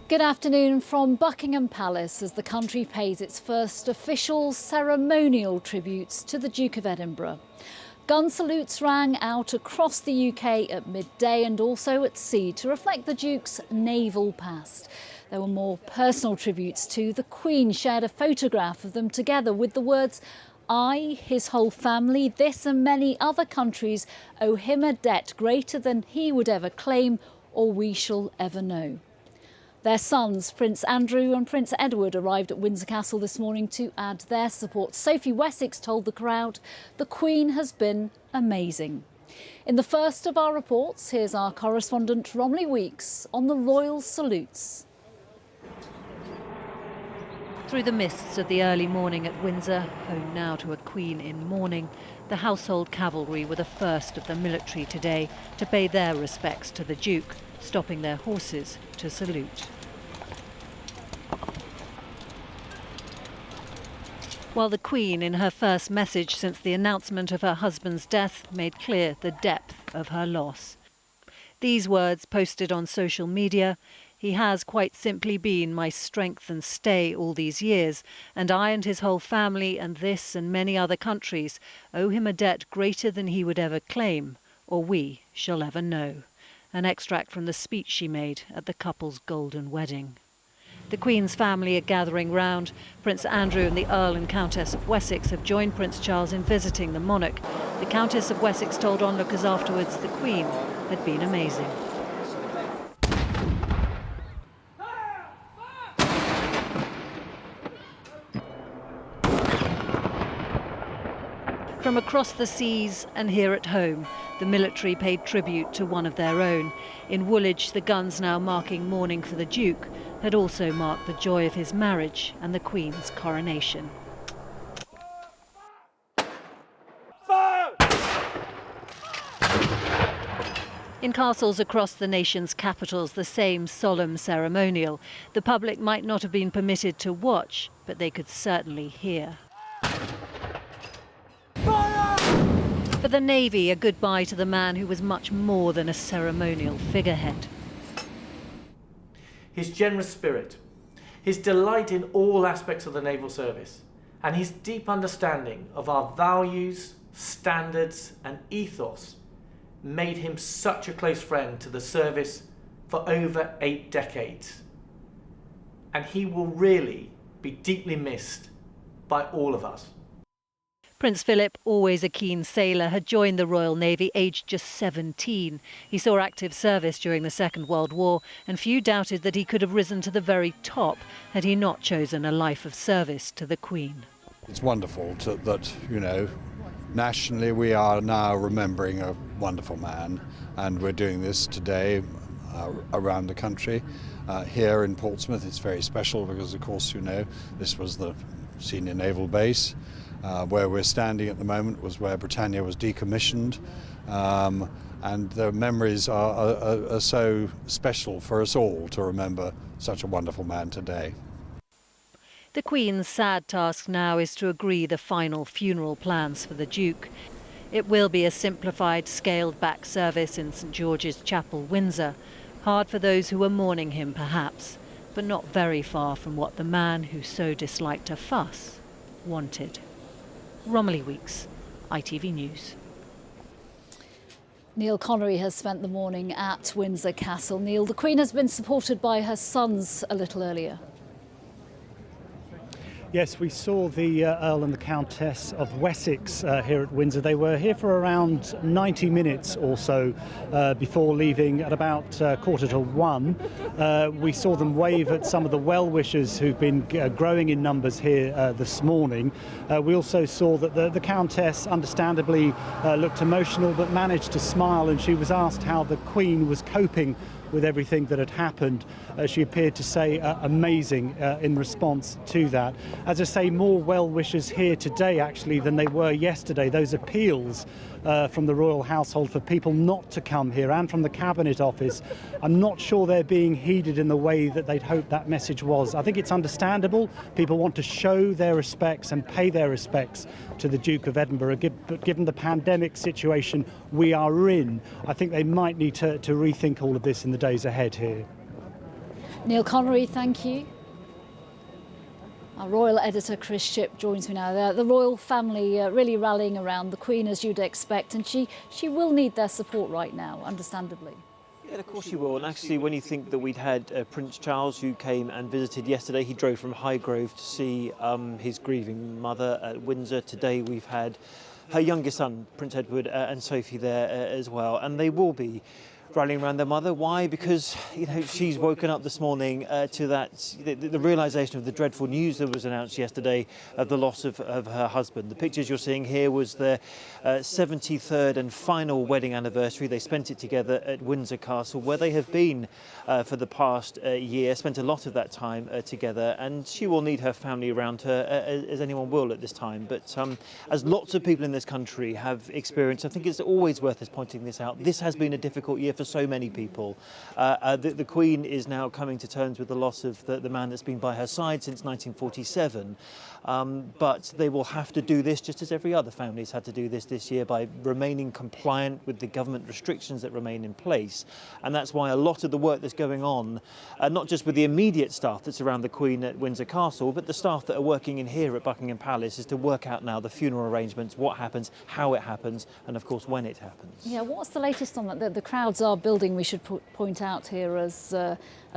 Good afternoon from Buckingham Palace as the country pays its first official ceremonial tributes to the Duke of Edinburgh. Gun salutes rang out across the UK at midday and also at sea to reflect the Duke's naval past. There were more personal tributes too. The Queen shared a photograph of them together with the words, "I, his whole family, this and many other countries owe him a debt greater than he would ever claim or we shall ever know." Their sons, Prince Andrew and Prince Edward, arrived at Windsor Castle this morning to add their support. Sophie Wessex told the crowd, "The Queen has been amazing." In the first of our reports, here's our correspondent Romilly Weeks on the royal salutes. Through the mists of the early morning at Windsor, home now to a Queen in mourning, the household cavalry were the first of the military today to pay their respects to the Duke, stopping their horses to salute. While the Queen, in her first message since the announcement of her husband's death, made clear the depth of her loss. These words posted on social media: "He has quite simply been my strength and stay all these years, and I and his whole family and this and many other countries owe him a debt greater than he would ever claim or we shall ever know." An extract from the speech she made at the couple's golden wedding. The Queen's family are gathering round. Prince Andrew and the Earl and Countess of Wessex have joined Prince Charles in visiting the monarch. The Countess of Wessex told onlookers afterwards the Queen had been amazing. From across the seas and here at home, the military paid tribute to one of their own. In Woolwich, the guns now marking mourning for the Duke had also marked the joy of his marriage and the Queen's coronation. In castles across the nation's capitals, the same solemn ceremonial. The public might not have been permitted to watch, but they could certainly hear. For the Navy, a goodbye to the man who was much more than a ceremonial figurehead. His generous spirit, his delight in all aspects of the naval service, and his deep understanding of our values, standards and ethos made him such a close friend to the service for over 8 decades. And he will really be deeply missed by all of us. Prince Philip, always a keen sailor, had joined the Royal Navy aged just 17. He saw active service during the Second World War, and few doubted that he could have risen to the very top had he not chosen a life of service to the Queen. It's wonderful that, you know, nationally we are now remembering a wonderful man, and we're doing this today around the country. Here in Portsmouth it's very special because, of course, you know, this was the senior naval base. Where we're standing at the moment was where Britannia was decommissioned, and the memories are so special for us all to remember such a wonderful man today. The Queen's sad task now is to agree the final funeral plans for the Duke. It will be a simplified, scaled-back service in St George's Chapel, Windsor. Hard for those who were mourning him, perhaps, but not very far from what the man who so disliked a fuss wanted. Romilly Weeks, ITV News. Neil Connery has spent the morning at Windsor Castle. Neil, the Queen has been supported by her sons a little earlier. Yes, we saw the Earl and the Countess of Wessex here at Windsor. They were here for around 90 minutes or so before leaving at about 1:45. We saw them wave at some of the well-wishers who've been growing in numbers here this morning. We also saw that the Countess understandably looked emotional but managed to smile, and she was asked how the Queen was coping with everything that had happened. She appeared to say amazing in response to that. As I say, more well-wishers here today actually than they were yesterday. Those appeals from the royal household for people not to come here, and from the Cabinet Office, I'm not sure they're being heeded in the way that they'd hoped that message was. I think it's understandable. People want to show their respects and pay their respects to the Duke of Edinburgh, but given the pandemic situation we are in, I think they might need to rethink all of this in the days ahead here. Neil Connery, thank you. Our royal editor Chris Shipp joins me now. The royal family really rallying around the Queen, as you'd expect, and she will need their support right now, understandably. Yeah, of course she will. And actually, when you think that we'd had Prince Charles, who came and visited yesterday, he drove from Highgrove to see his grieving mother at Windsor. Today we've had her youngest son, Prince Edward, and Sophie there as well. And they will be rallying around their mother. Why? Because, you know, she's woken up this morning to the realisation of the dreadful news that was announced yesterday of the loss of her husband. The pictures you're seeing here was their 73rd and final wedding anniversary. They spent it together at Windsor Castle, where they have been for the past year, spent a lot of that time together, and she will need her family around her, as anyone will at this time. But as lots of people in this country have experienced, I think it's always worth us pointing this out. This has been a difficult year for so many people. The Queen is now coming to terms with the loss of the man that's been by her side since 1947. But they will have to do this just as every other family's had to do this year, by remaining compliant with the government restrictions that remain in place. And that's why a lot of the work that's going on, not just with the immediate staff that's around the Queen at Windsor Castle, but the staff that are working in here at Buckingham Palace, is to work out now the funeral arrangements, what happens, how it happens, and of course when it happens. Yeah, what's the latest on that? The crowds are building, we should point out here, as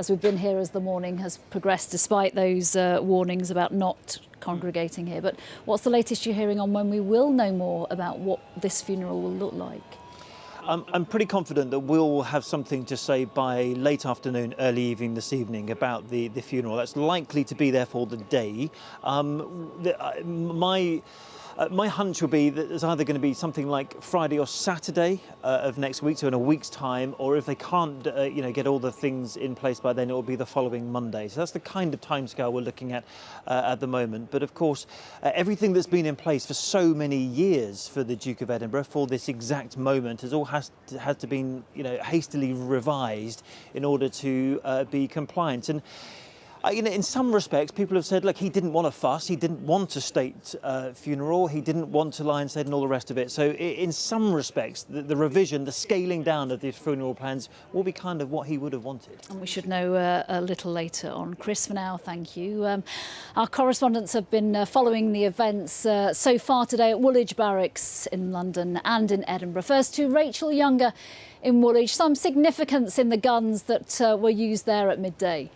we've been here as the morning has progressed, despite those warnings about not congregating here. But what's the latest you're hearing on when we will know more about what this funeral will look like? I'm pretty confident that we'll have something to say by late afternoon, early evening this evening about the funeral. That's likely to be there for the day. My hunch would be that it's either going to be something like Friday or Saturday of next week, so in a week's time, or if they can't get all the things in place by then, it will be the following Monday. So that's the kind of timescale we're looking at the moment. But of course, everything that's been in place for so many years for the Duke of Edinburgh for this exact moment has all has to been hastily revised in order to be compliant. And in some respects, people have said, look, he didn't want a fuss, he didn't want a state funeral, he didn't want to lie in state and all the rest of it. So in some respects, the revision, the scaling down of these funeral plans will be kind of what he would have wanted. And we should know a little later on. Chris, for now, thank you. Our correspondents have been following the events so far today at Woolwich Barracks in London and in Edinburgh. First to Rachel Younger in Woolwich. Some significance in the guns that were used there at midday.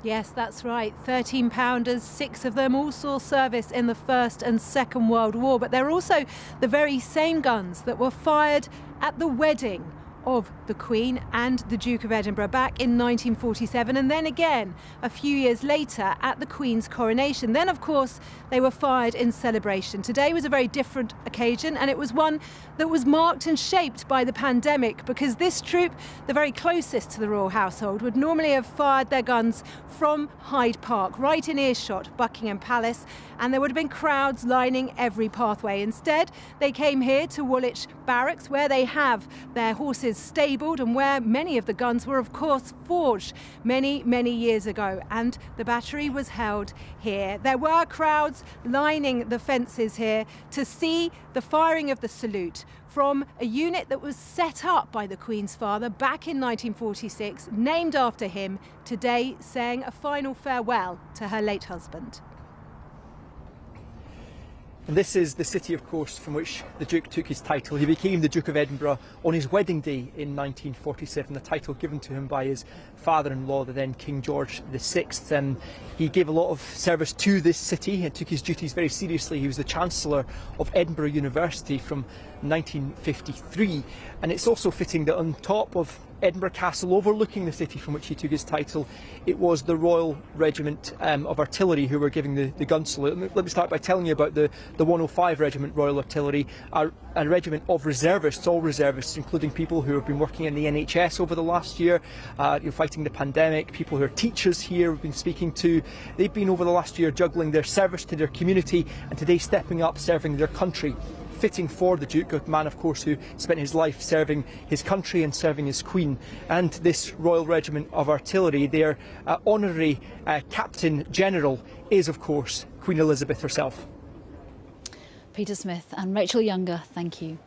Yes, that's right. 13-pounders, 6 of them all saw service in the First and Second World War. But they're also the very same guns that were fired at the wedding of the Queen and the Duke of Edinburgh back in 1947, and then again a few years later at the Queen's coronation. Then, of course, they were fired in celebration. Today was a very different occasion, and it was one that was marked and shaped by the pandemic, because this troop, the very closest to the royal household, would normally have fired their guns from Hyde Park, right in earshot Buckingham Palace, and there would have been crowds lining every pathway. Instead, they came here to Woolwich Barracks, where they have their horses stabled and where many of the guns were, of course, forged many, many years ago. And the battery was held here. There were crowds lining the fences here to see the firing of the salute from a unit that was set up by the Queen's father back in 1946, named after him, today saying a final farewell to her late husband. And this is the city, of course, from which the Duke took his title. He became the Duke of Edinburgh on his wedding day in 1947, the title given to him by his father-in-law, the then King George VI. He gave a lot of service to this city and took his duties very seriously. He was the Chancellor of Edinburgh University from 1953, and it's also fitting that on top of Edinburgh Castle, overlooking the city from which he took his title, it was the Royal Regiment of Artillery who were giving the gun salute. Let me start by telling you about the 105 Regiment Royal Artillery, a regiment of reservists, all reservists, including people who have been working in the NHS over the last year, fighting the pandemic, people who are teachers here we've been speaking to. They've been over the last year juggling their service to their community and today stepping up, serving their country. Fitting for the Duke, a man, of course, who spent his life serving his country and serving his Queen. And this Royal Regiment of Artillery, their honorary Captain General is, of course, Queen Elizabeth herself. Peter Smith and Rachel Younger, thank you.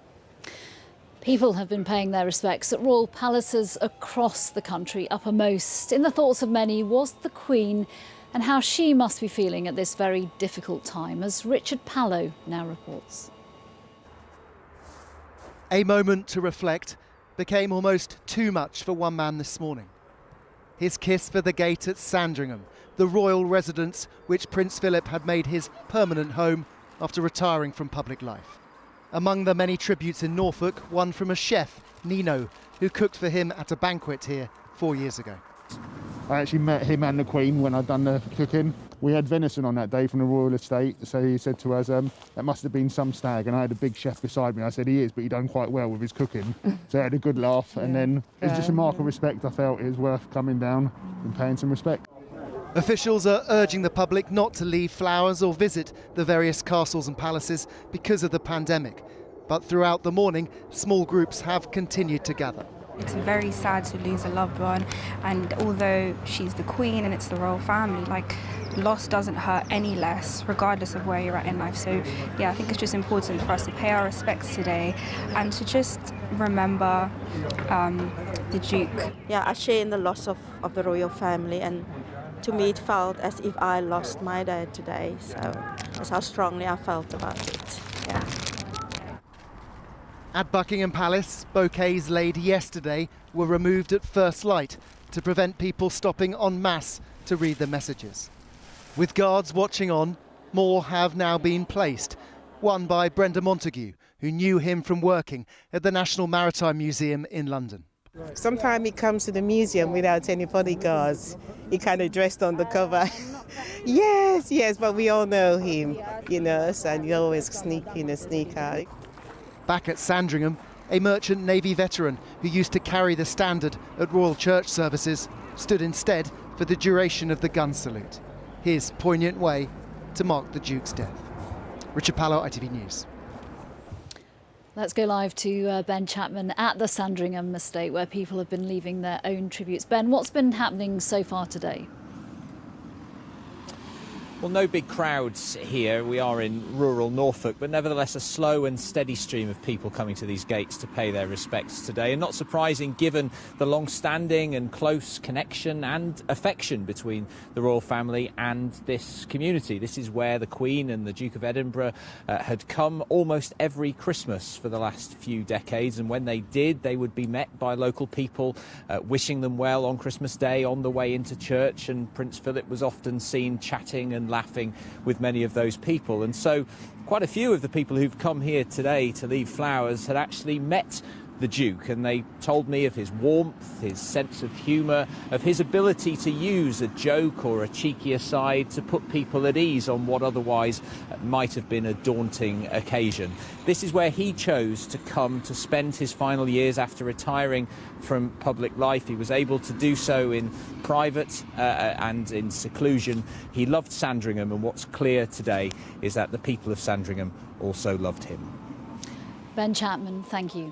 People have been paying their respects at royal palaces across the country. Uppermost in the thoughts of many was the Queen and how she must be feeling at this very difficult time, as Richard Pallow now reports. A moment to reflect became almost too much for one man this morning. His kiss for the gate at Sandringham, the royal residence which Prince Philip had made his permanent home after retiring from public life. Among the many tributes in Norfolk, one from a chef, Nino, who cooked for him at a banquet here 4 years ago. I actually met him and the Queen when I'd done the cooking. We had venison on that day from the royal estate, so he said to us, that must have been some stag, and I had a big chef beside me. I said, he is, but he done quite well with his cooking. So I had a good laugh, and then it was just a mark of respect. I felt it was worth coming down and paying some respect. Officials are urging the public not to leave flowers or visit the various castles and palaces because of the pandemic. But throughout the morning, small groups have continued to gather. It's very sad to lose a loved one, and although she's the Queen and it's the royal family, loss doesn't hurt any less, regardless of where you're at in life. So yeah, I think it's just important for us to pay our respects today and to just remember the Duke. Yeah, I share in the loss of the royal family, and to me it felt as if I lost my dad today. So that's how strongly I felt about it. Yeah. At Buckingham Palace, bouquets laid yesterday were removed at first light to prevent people stopping en masse to read the messages. With guards watching on, more have now been placed. One by Brenda Montague, who knew him from working at the National Maritime Museum in London. Sometimes he comes to the museum without any bodyguards. He kind of dressed on the cover. Yes, but we all know him, so he always sneak in and sneak out. Back at Sandringham, a merchant Navy veteran who used to carry the standard at Royal Church services stood instead for the duration of the gun salute. His poignant way to mark the Duke's death. Richard Pallow, ITV News. Let's go live to Ben Chapman at the Sandringham estate, where people have been leaving their own tributes. Ben, what's been happening so far today? Well, no big crowds here. We are in rural Norfolk, but nevertheless a slow and steady stream of people coming to these gates to pay their respects today. And not surprising, given the long-standing and close connection and affection between the royal family and this community. This is where the Queen and the Duke of Edinburgh had come almost every Christmas for the last few decades. And when they did, they would be met by local people wishing them well on Christmas Day on the way into church. And Prince Philip was often seen chatting and laughing with many of those people. And so quite a few of the people who've come here today to leave flowers had actually met the Duke, and they told me of his warmth, his sense of humour, of his ability to use a joke or a cheeky aside to put people at ease on what otherwise might have been a daunting occasion. This is where he chose to come to spend his final years after retiring from public life. He was able to do so in private and in seclusion. He loved Sandringham, and what's clear today is that the people of Sandringham also loved him. Ben Chapman, thank you.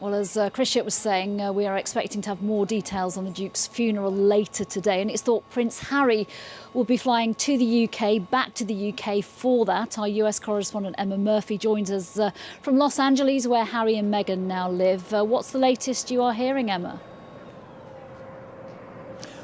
Well, as Chris Shipp was saying, we are expecting to have more details on the Duke's funeral later today, and it's thought Prince Harry will be flying to the UK, back to the UK for that. Our US correspondent Emma Murphy joins us from Los Angeles, where Harry and Meghan now live. What's the latest you are hearing, Emma?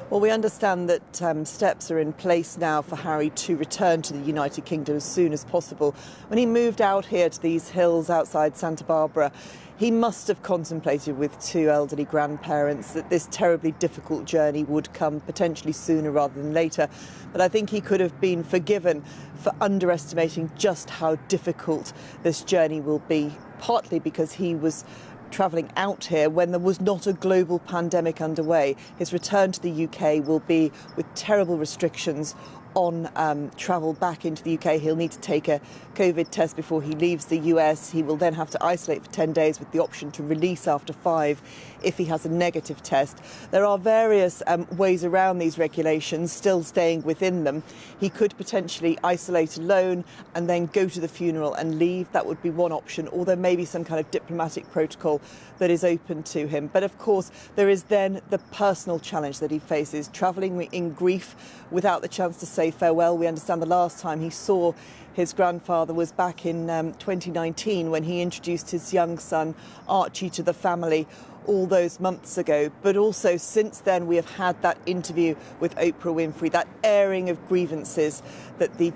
Well, we understand that steps are in place now for Harry to return to the United Kingdom as soon as possible. When he moved out here to these hills outside Santa Barbara, he must have contemplated with two elderly grandparents that this terribly difficult journey would come potentially sooner rather than later. But I think he could have been forgiven for underestimating just how difficult this journey will be, partly because he was travelling out here when there was not a global pandemic underway. His return to the UK will be with terrible restrictions on travel back into the UK. He'll need to take a COVID test before he leaves the US. He will then have to isolate for 10 days with the option to release after 5 if he has a negative test. There are various ways around these regulations, still staying within them. He could potentially isolate alone and then go to the funeral and leave. That would be one option, or there may be some kind of diplomatic protocol that is open to him. But of course, there is then the personal challenge that he faces, travelling in grief without the chance to say farewell. We understand the last time he saw his grandfather was back in 2019 when he introduced his young son Archie to the family all those months ago. But also since then we have had that interview with Oprah Winfrey, that airing of grievances that the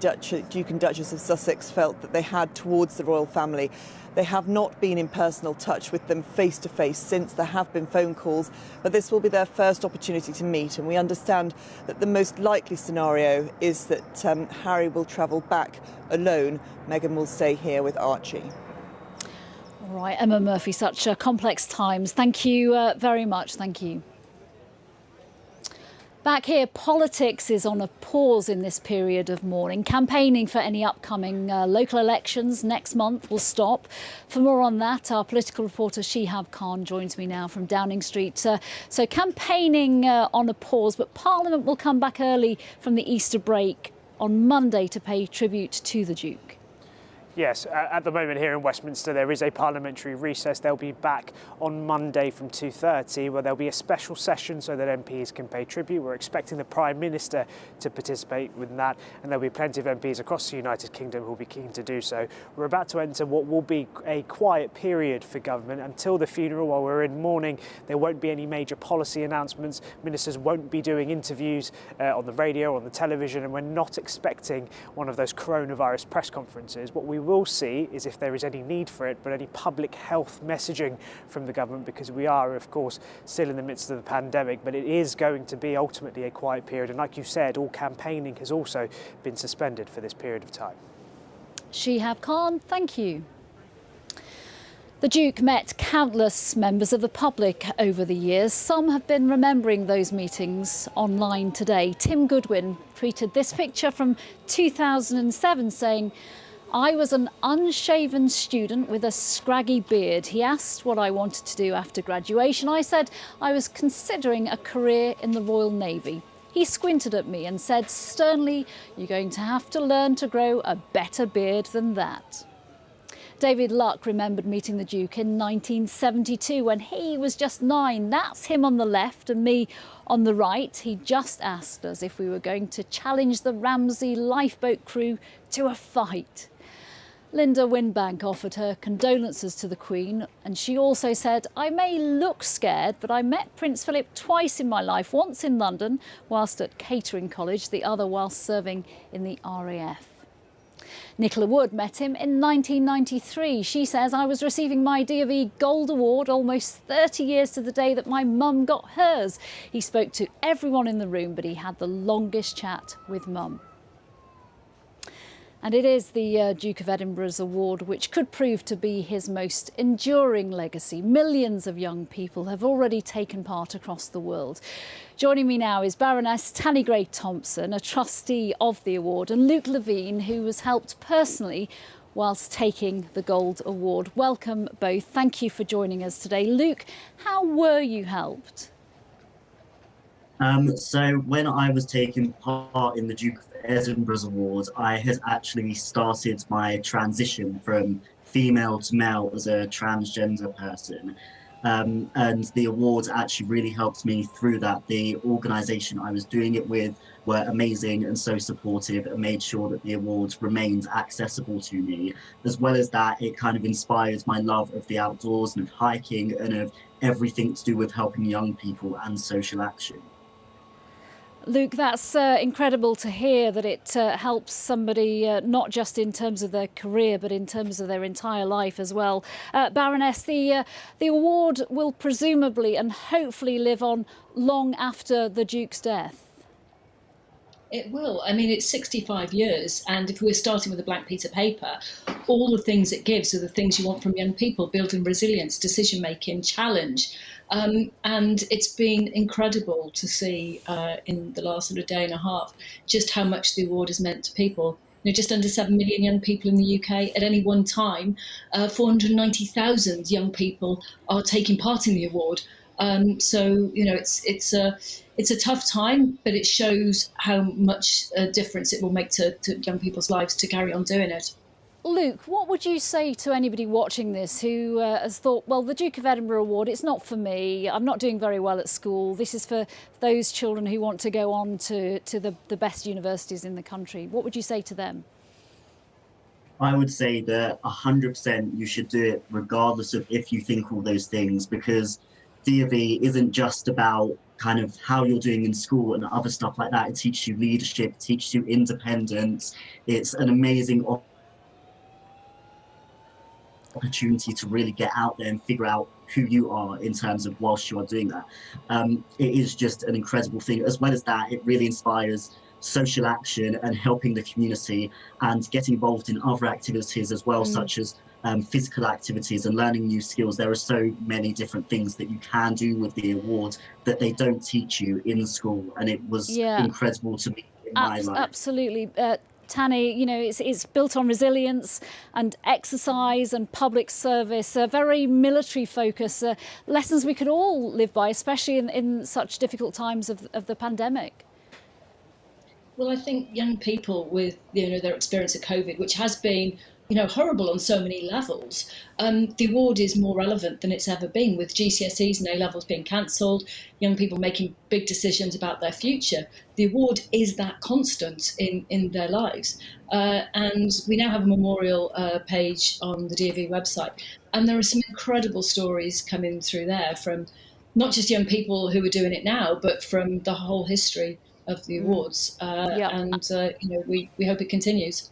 Duke and Duchess of Sussex felt that they had towards the royal family. They have not been in personal touch with them face to face since. There have been phone calls, but this will be their first opportunity to meet. And we understand that the most likely scenario is that Harry will travel back alone. Meghan will stay here with Archie. All right, Emma Murphy, such complex times. Thank you very much. Thank you. Back here, politics is on a pause in this period of mourning. Campaigning for any upcoming local elections next month will stop. For more on that, our political reporter Shihab Khan joins me now from Downing Street. So campaigning on a pause, but Parliament will come back early from the Easter break on Monday to pay tribute to the Duke. Yes, at the moment here in Westminster there is a parliamentary recess. They'll be back on Monday from 2:30 where there'll be a special session so that MPs can pay tribute. We're expecting the Prime Minister to participate with that, and there'll be plenty of MPs across the United Kingdom who'll be keen to do so. We're about to enter what will be a quiet period for government until the funeral. While we're in mourning, there won't be any major policy announcements. Ministers won't be doing interviews on the radio or on the television, and we're not expecting one of those coronavirus press conferences. What we will see is if there is any need for it, but any public health messaging from the government, because we are, of course, still in the midst of the pandemic, but it is going to be ultimately a quiet period. And like you said, all campaigning has also been suspended for this period of time. Shihab Khan, thank you. The Duke met countless members of the public over the years. Some have been remembering those meetings online today. Tim Goodwin tweeted this picture from 2007 saying, "I was an unshaven student with a scraggy beard. He asked what I wanted to do after graduation. I said I was considering a career in the Royal Navy. He squinted at me and said sternly, 'You're going to have to learn to grow a better beard than that.'" David Luck remembered meeting the Duke in 1972 when he was just 9. That's him on the left and me on the right. He just asked us if we were going to challenge the Ramsey lifeboat crew to a fight. Linda Winbank offered her condolences to the Queen, and she also said, "I may look scared, but I met Prince Philip twice in my life, once in London whilst at catering college, the other whilst serving in the RAF." Nicola Wood met him in 1993. She says, "I was receiving my D.of.E. Gold Award almost 30 years to the day that my mum got hers. He spoke to everyone in the room, but he had the longest chat with mum." And it is the Duke of Edinburgh's award which could prove to be his most enduring legacy. Millions of young people have already taken part across the world. Joining me now is Baroness Tanni Gray-Thompson, a trustee of the award, and Luke Levine, who was helped personally whilst taking the Gold Award. Welcome both. Thank you for joining us today. Luke, how were you helped? So when I was taking part in the Duke of Edinburgh's Awards, I had actually started my transition from female to male as a transgender person. And the awards actually really helped me through that. The organisation I was doing it with were amazing and so supportive and made sure that the awards remained accessible to me. As well as that, it kind of inspired my love of the outdoors and of hiking and of everything to do with helping young people and social action. Luke, that's incredible to hear that it helps somebody not just in terms of their career but in terms of their entire life as well. Baroness, the award will presumably and hopefully live on long after the Duke's death. It will. I mean, it's 65 years, and if we're starting with a blank piece of paper, all the things it gives are the things you want from young people: building resilience, decision-making, challenge. And it's been incredible to see in the last sort of day and a half just how much the award has meant to people. You know, just under 7 million young people in the UK at any one time. 490,000 young people are taking part in the award. So, you know, it's a tough time, but it shows how much difference it will make to young people's lives to carry on doing it. Luke, what would you say to anybody watching this who has thought, well, the Duke of Edinburgh Award, it's not for me, I'm not doing very well at school, this is for those children who want to go on to the best universities in the country? What would you say to them? I would say that 100% you should do it regardless of if you think all those things, because D.A.V. isn't just about kind of how you're doing in school and other stuff like that. It teaches you leadership, it teaches you independence. It's an amazing opportunity to really get out there and figure out who you are in terms of whilst you are doing that. It is just an incredible thing. As well as that, it really inspires social action and helping the community and getting involved in other activities as well, such as physical activities and learning new skills. There are so many different things that you can do with the award that they don't teach you in school, and it was incredible to me in my life. Absolutely. Tanni, you know, it's built on resilience and exercise and public service, a very military focus, lessons we could all live by, especially in such difficult times of the pandemic. Well, I think young people with, you know, their experience of COVID, which has been, you know, horrible on so many levels, the award is more relevant than it's ever been, with GCSEs and A-levels being cancelled, young people making big decisions about their future. The award is that constant in their lives. And we now have a memorial page on the D.A.V. website, and there are some incredible stories coming through there from not just young people who are doing it now, but from the whole history of the awards. And, you know, we hope it continues.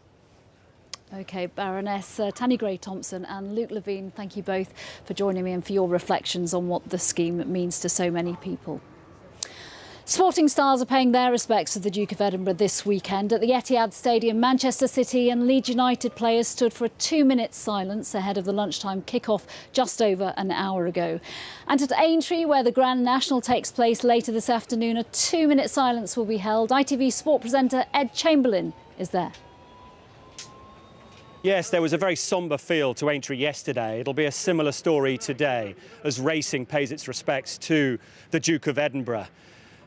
OK, Baroness Tanni Gray-Thompson and Luke Levine, thank you both for joining me and for your reflections on what the scheme means to so many people. Sporting stars are paying their respects to the Duke of Edinburgh this weekend. At the Etihad Stadium, Manchester City and Leeds United players stood for a 2-minute silence ahead of the lunchtime kick-off just over an hour ago. And at Aintree, where the Grand National takes place later this afternoon, a 2-minute silence will be held. ITV sport presenter Ed Chamberlain is there. Yes, there was a very sombre feel to Aintree yesterday. It'll be a similar story today as racing pays its respects to the Duke of Edinburgh.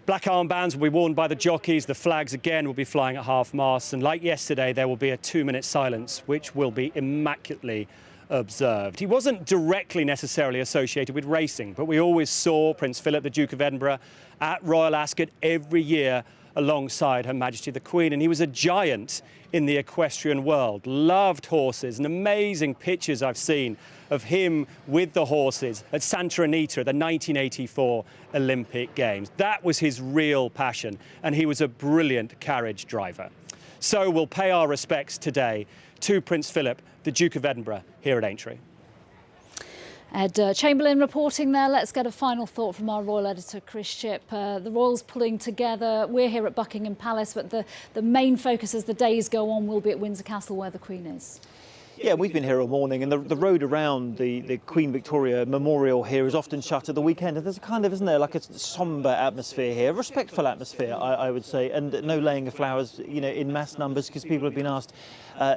Black armbands will be worn by the jockeys, the flags again will be flying at half-mast, and like yesterday there will be a 2-minute silence which will be immaculately observed. He wasn't directly necessarily associated with racing, but we always saw Prince Philip, the Duke of Edinburgh, at Royal Ascot every year alongside Her Majesty the Queen, and he was a giant in the equestrian world. Loved horses, and amazing pictures I've seen of him with the horses at Santa Anita at the 1984 Olympic Games. That was his real passion, and he was a brilliant carriage driver. So we'll pay our respects today to Prince Philip, the Duke of Edinburgh, here at Aintree. Ed Chamberlain reporting there. Let's get a final thought from our royal editor, Chris Shipp. The royals pulling together. We're here at Buckingham Palace, but the main focus as the days go on will be at Windsor Castle, where the Queen is. Yeah, we've been here all morning, and the road around the Queen Victoria Memorial here is often shut at the weekend. And there's a kind of, isn't there, like a sombre atmosphere here, a respectful atmosphere, I would say, and no laying of flowers, you know, in mass numbers, because people have been asked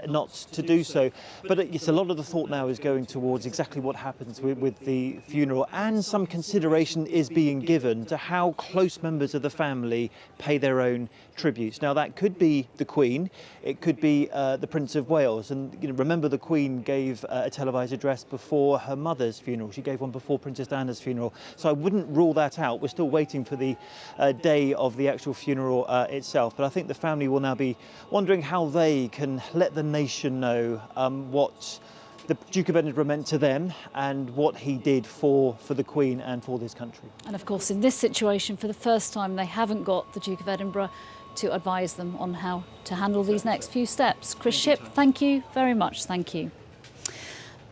not to do so. But it's a lot of the thought now is going towards exactly what happens with the funeral, and some consideration is being given to how close members of the family pay their own tributes. Now, that could be the Queen, it could be the Prince of Wales, and you know, remember the Queen gave a televised address before her mother's funeral. She gave one before Princess Diana's funeral, so I wouldn't rule that out. We're still waiting for the day of the actual funeral itself, but I think the family will now be wondering how they can let the nation know what the Duke of Edinburgh meant to them and what he did for the Queen and for this country. And of course, in this situation, for the first time, they haven't got the Duke of Edinburgh to advise them on how to handle these next few steps. Chris Shipp, thank you very much. Thank you.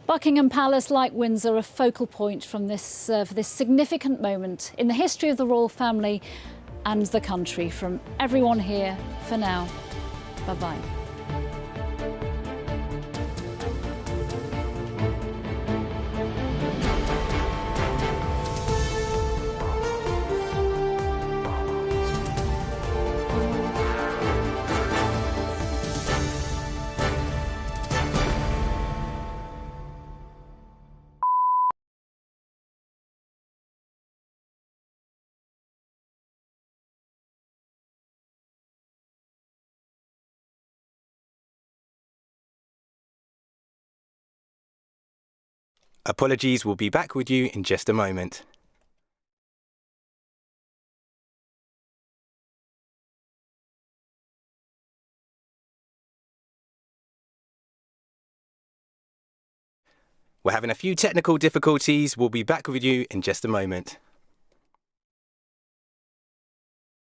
Buckingham Palace, like Windsor, a focal point from this for this significant moment in the history of the royal family and the country. From everyone here, for now, bye-bye. Apologies, we'll be back with you in just a moment. We're having a few technical difficulties. We'll be back with you in just a moment.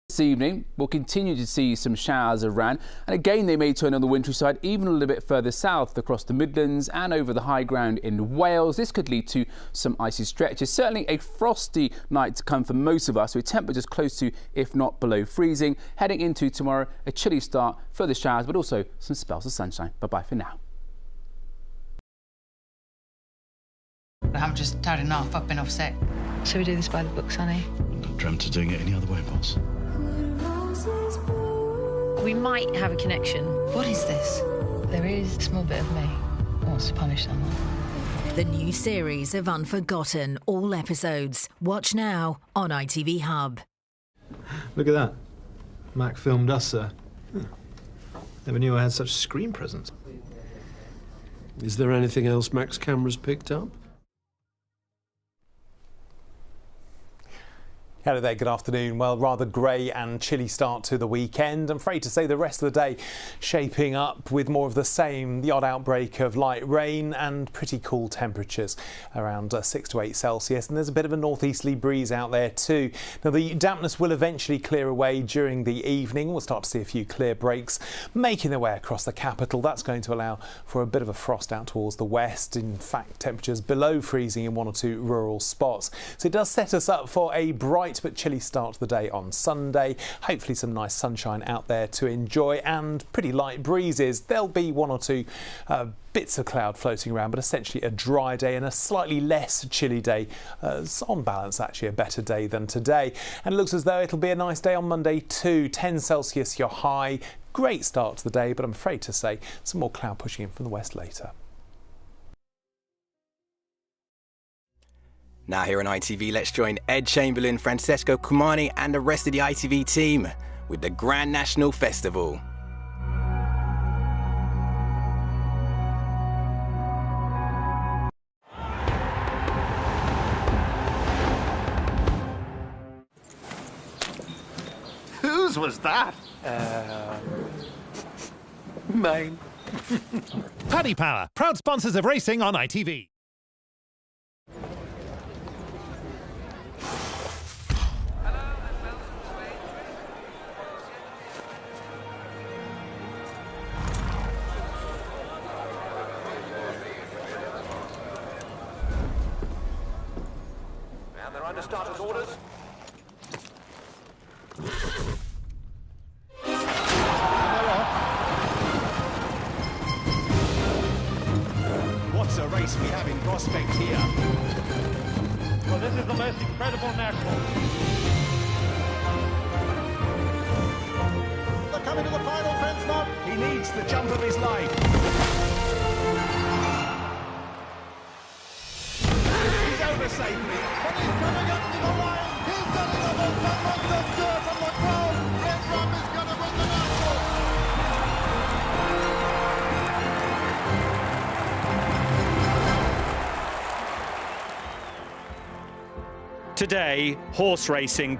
This evening, we'll continue to see some showers around, and again they may turn on the wintry side even a little bit further south across the Midlands and over the high ground in Wales. This could lead to some icy stretches. Certainly a frosty night to come for most of us, with temperatures close to, if not below freezing. Heading into tomorrow, a chilly start, further showers, but also some spells of sunshine. Bye-bye for now. I've just had enough. I've been off sick. So we do this by the books, honey? I've dreamt of doing it any other way, boss. We might have a connection. What is this? There is a small bit of me wants to punish someone. The new series of Unforgotten, all episodes. Watch now on ITV Hub. Look at that. Mac filmed us, sir. Never knew I had such screen presence. Is there anything else Mac's cameras picked up? Hello there, good afternoon. Well, rather grey and chilly start to the weekend. I'm afraid to say the rest of the day shaping up with more of the same, the odd outbreak of light rain and pretty cool temperatures around 6 to 8 Celsius. And there's a bit of a northeasterly breeze out there too. Now the dampness will eventually clear away during the evening. We'll start to see a few clear breaks making their way across the capital. That's going to allow for a bit of a frost out towards the west. In fact, temperatures below freezing in 1 or 2 rural spots. So it does set us up for a bright but chilly start to the day on Sunday. Hopefully some nice sunshine out there to enjoy and pretty light breezes. There'll be 1 or 2 bits of cloud floating around, but essentially a dry day and a slightly less chilly day. On balance, actually a better day than today. And it looks as though it'll be a nice day on Monday too. 10 Celsius your high. Great start to the day, but I'm afraid to say some more cloud pushing in from the west later. Now here on ITV, let's join Ed Chamberlain, Francesco Cumani and the rest of the ITV team with the Grand National Festival. Whose was that? Mine. Paddy Power, proud sponsors of racing on ITV. under starter's orders. What's a race we have in prospect here? Well, this is the most incredible national. They're coming to the final fence now. He needs the jump of his life. He's over safely, but he's coming up to the line. He's done it almost, but wants the dirt on the ground. Red Rum is going to win the national. Today, horse racing